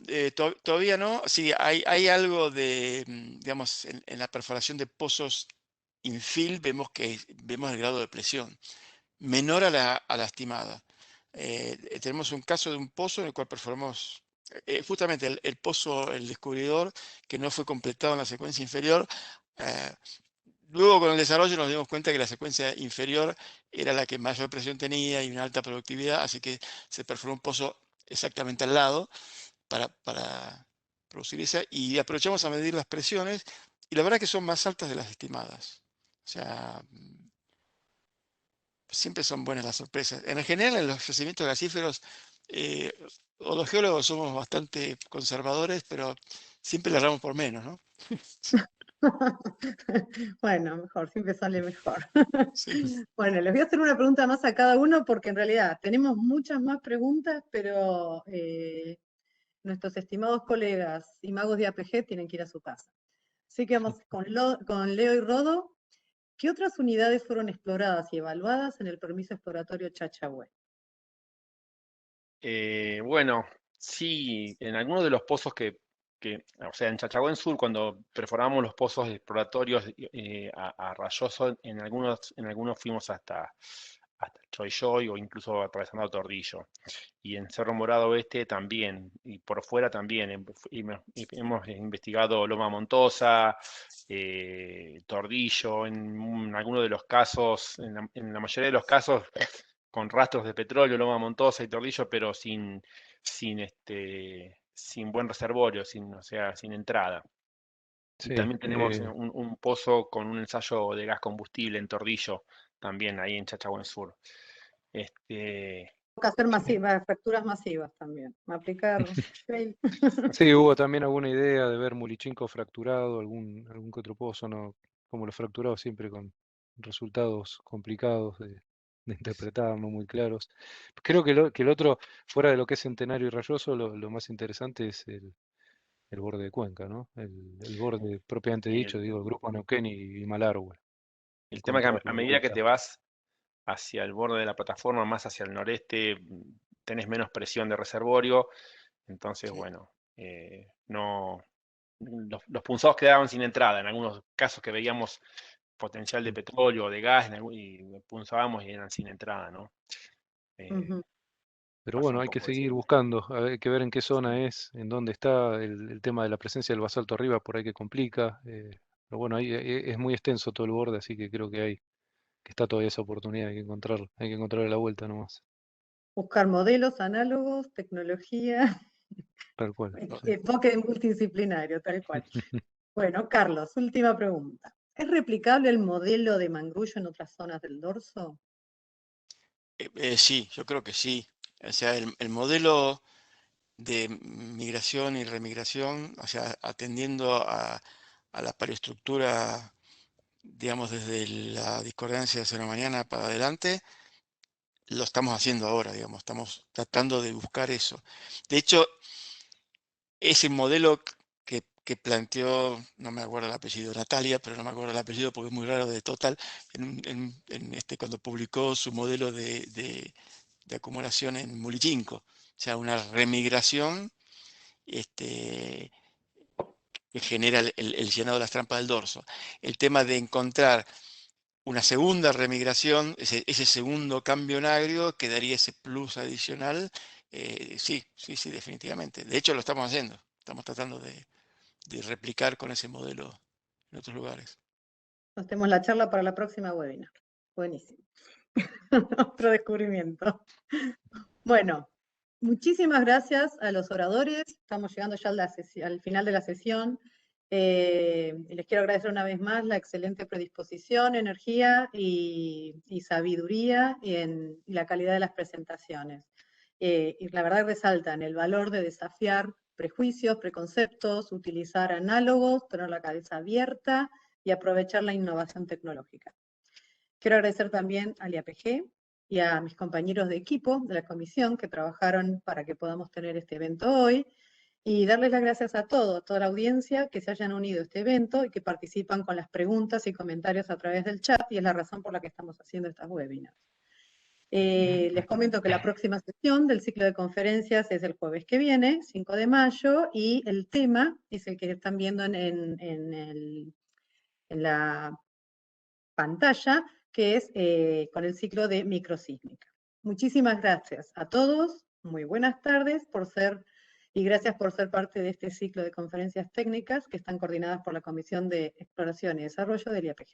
todavía no. Sí, hay algo de, digamos, en la perforación de pozos infill vemos el grado de presión menor a la estimada. Tenemos un caso de un pozo en el cual perforamos justamente el pozo, el descubridor, que no fue completado en la secuencia inferior. Luego con el desarrollo nos dimos cuenta que la secuencia inferior era la que mayor presión tenía y una alta productividad, así que se perforó un pozo exactamente al lado para producir esa, y aprovechamos a medir las presiones, y la verdad que son más altas de las estimadas. O sea, siempre son buenas las sorpresas. En general, en los yacimientos gasíferos, eh, o los geólogos somos bastante conservadores, pero siempre le erramos por menos, ¿no? Bueno, mejor, siempre sale mejor. Sí. Bueno, les voy a hacer una pregunta más a cada uno porque en realidad tenemos muchas más preguntas, pero nuestros estimados colegas y magos de APG tienen que ir a su casa. Así que vamos con Leo y Rodo. ¿Qué otras unidades fueron exploradas y evaluadas en el permiso exploratorio Chachahue? Bueno, sí, en algunos de los pozos o sea, en Chachahuén Sur, cuando perforamos los pozos exploratorios a Rayoso, en algunos fuimos hasta Choiyoy o incluso atravesando a Tordillo. Y en Cerro Morado Oeste también, y por fuera también. Hemos investigado Loma Montosa, Tordillo, en algunos de los casos, en la mayoría de los casos, con rastros de petróleo, Loma Montosa y Tordillo, pero sin buen reservorio, o sea, sin entrada. Y sí, también tenemos un pozo con un ensayo de gas combustible en Tordillo, también ahí en Chachahuén Sur. Este, Tengo que hacer masivas, fracturas masivas también. Aplicar shale. sí, hubo también alguna idea de ver Mulichinco fracturado, algún que otro pozo, ¿no? Como los fracturados siempre con resultados complicados de interpretar, no muy claros. Creo que el otro, fuera de lo que es Centenario y Rayoso, lo más interesante es el borde de Cuenca, ¿no? El borde propiamente dicho, el, digo, el grupo Neuquén y Malargüe. el tema es que a Encontrarlo de medida que vuelta. te vas hacia el borde de la plataforma, más hacia el noreste, tenés menos presión de reservorio. Entonces, Sí. bueno, no, los punzados quedaban sin entrada. En algunos casos que veíamos potencial de petróleo o de gas, y punzábamos y eran sin entrada, ¿no? Ujú. Pero Pasa bueno, un hay que poco eso. seguir buscando, hay que ver en qué zona Sí. es, en dónde está, el tema de la presencia del basalto arriba, por ahí que complica. Pero bueno, ahí es muy extenso todo el borde, así que creo que está todavía esa oportunidad, hay que encontrar la vuelta nomás, Buscar modelos, análogos, tecnología, tal cual. Sí. enfoque multidisciplinario, tal cual. Bueno, Carlos, última pregunta. ¿Es replicable el modelo de Mangrullo en otras zonas del dorso? Sí, yo creo que sí. O sea, el modelo de migración y remigración, o sea, atendiendo a la paleoestructura, digamos, desde la discordancia de cero mañana para adelante, lo estamos haciendo ahora, digamos, estamos tratando de buscar eso. De hecho, ese modelo que planteó, no me acuerdo el apellido, Natalia, pero no me acuerdo el apellido porque es muy raro, de Total, cuando publicó su modelo de acumulación en Mulichinco, o sea, una remigración, este, que genera el llenado de las trampas del dorso. El tema de encontrar una segunda remigración, ese segundo cambio en agrio que daría ese plus adicional, sí, definitivamente. De hecho, lo estamos haciendo. Estamos tratando de replicar con ese modelo en otros lugares. Nos tenemos la charla para la próxima webinar. Buenísimo. Otro descubrimiento. Bueno, muchísimas gracias a los oradores. Estamos llegando ya al final de la sesión. Les quiero agradecer una vez más la excelente predisposición, energía y sabiduría y la calidad de las presentaciones. Y la verdad resaltan el valor de desafiar prejuicios, preconceptos, utilizar análogos, tener la cabeza abierta y aprovechar la innovación tecnológica. Quiero agradecer también al IAPG y a mis compañeros de equipo de la comisión que trabajaron para que podamos tener este evento hoy, y darles las gracias a toda la audiencia que se hayan unido a este evento y que participan con las preguntas y comentarios a través del chat, y es la razón por la que estamos haciendo estas webinars. Les comento que la próxima sesión del ciclo de conferencias es el jueves que viene, 5 de mayo, y el tema es el que están viendo en la pantalla, que es con el ciclo de microsísmica. Muchísimas gracias a todos, muy buenas tardes y gracias por ser parte de este ciclo de conferencias técnicas que están coordinadas por la Comisión de Exploración y Desarrollo del IAPG.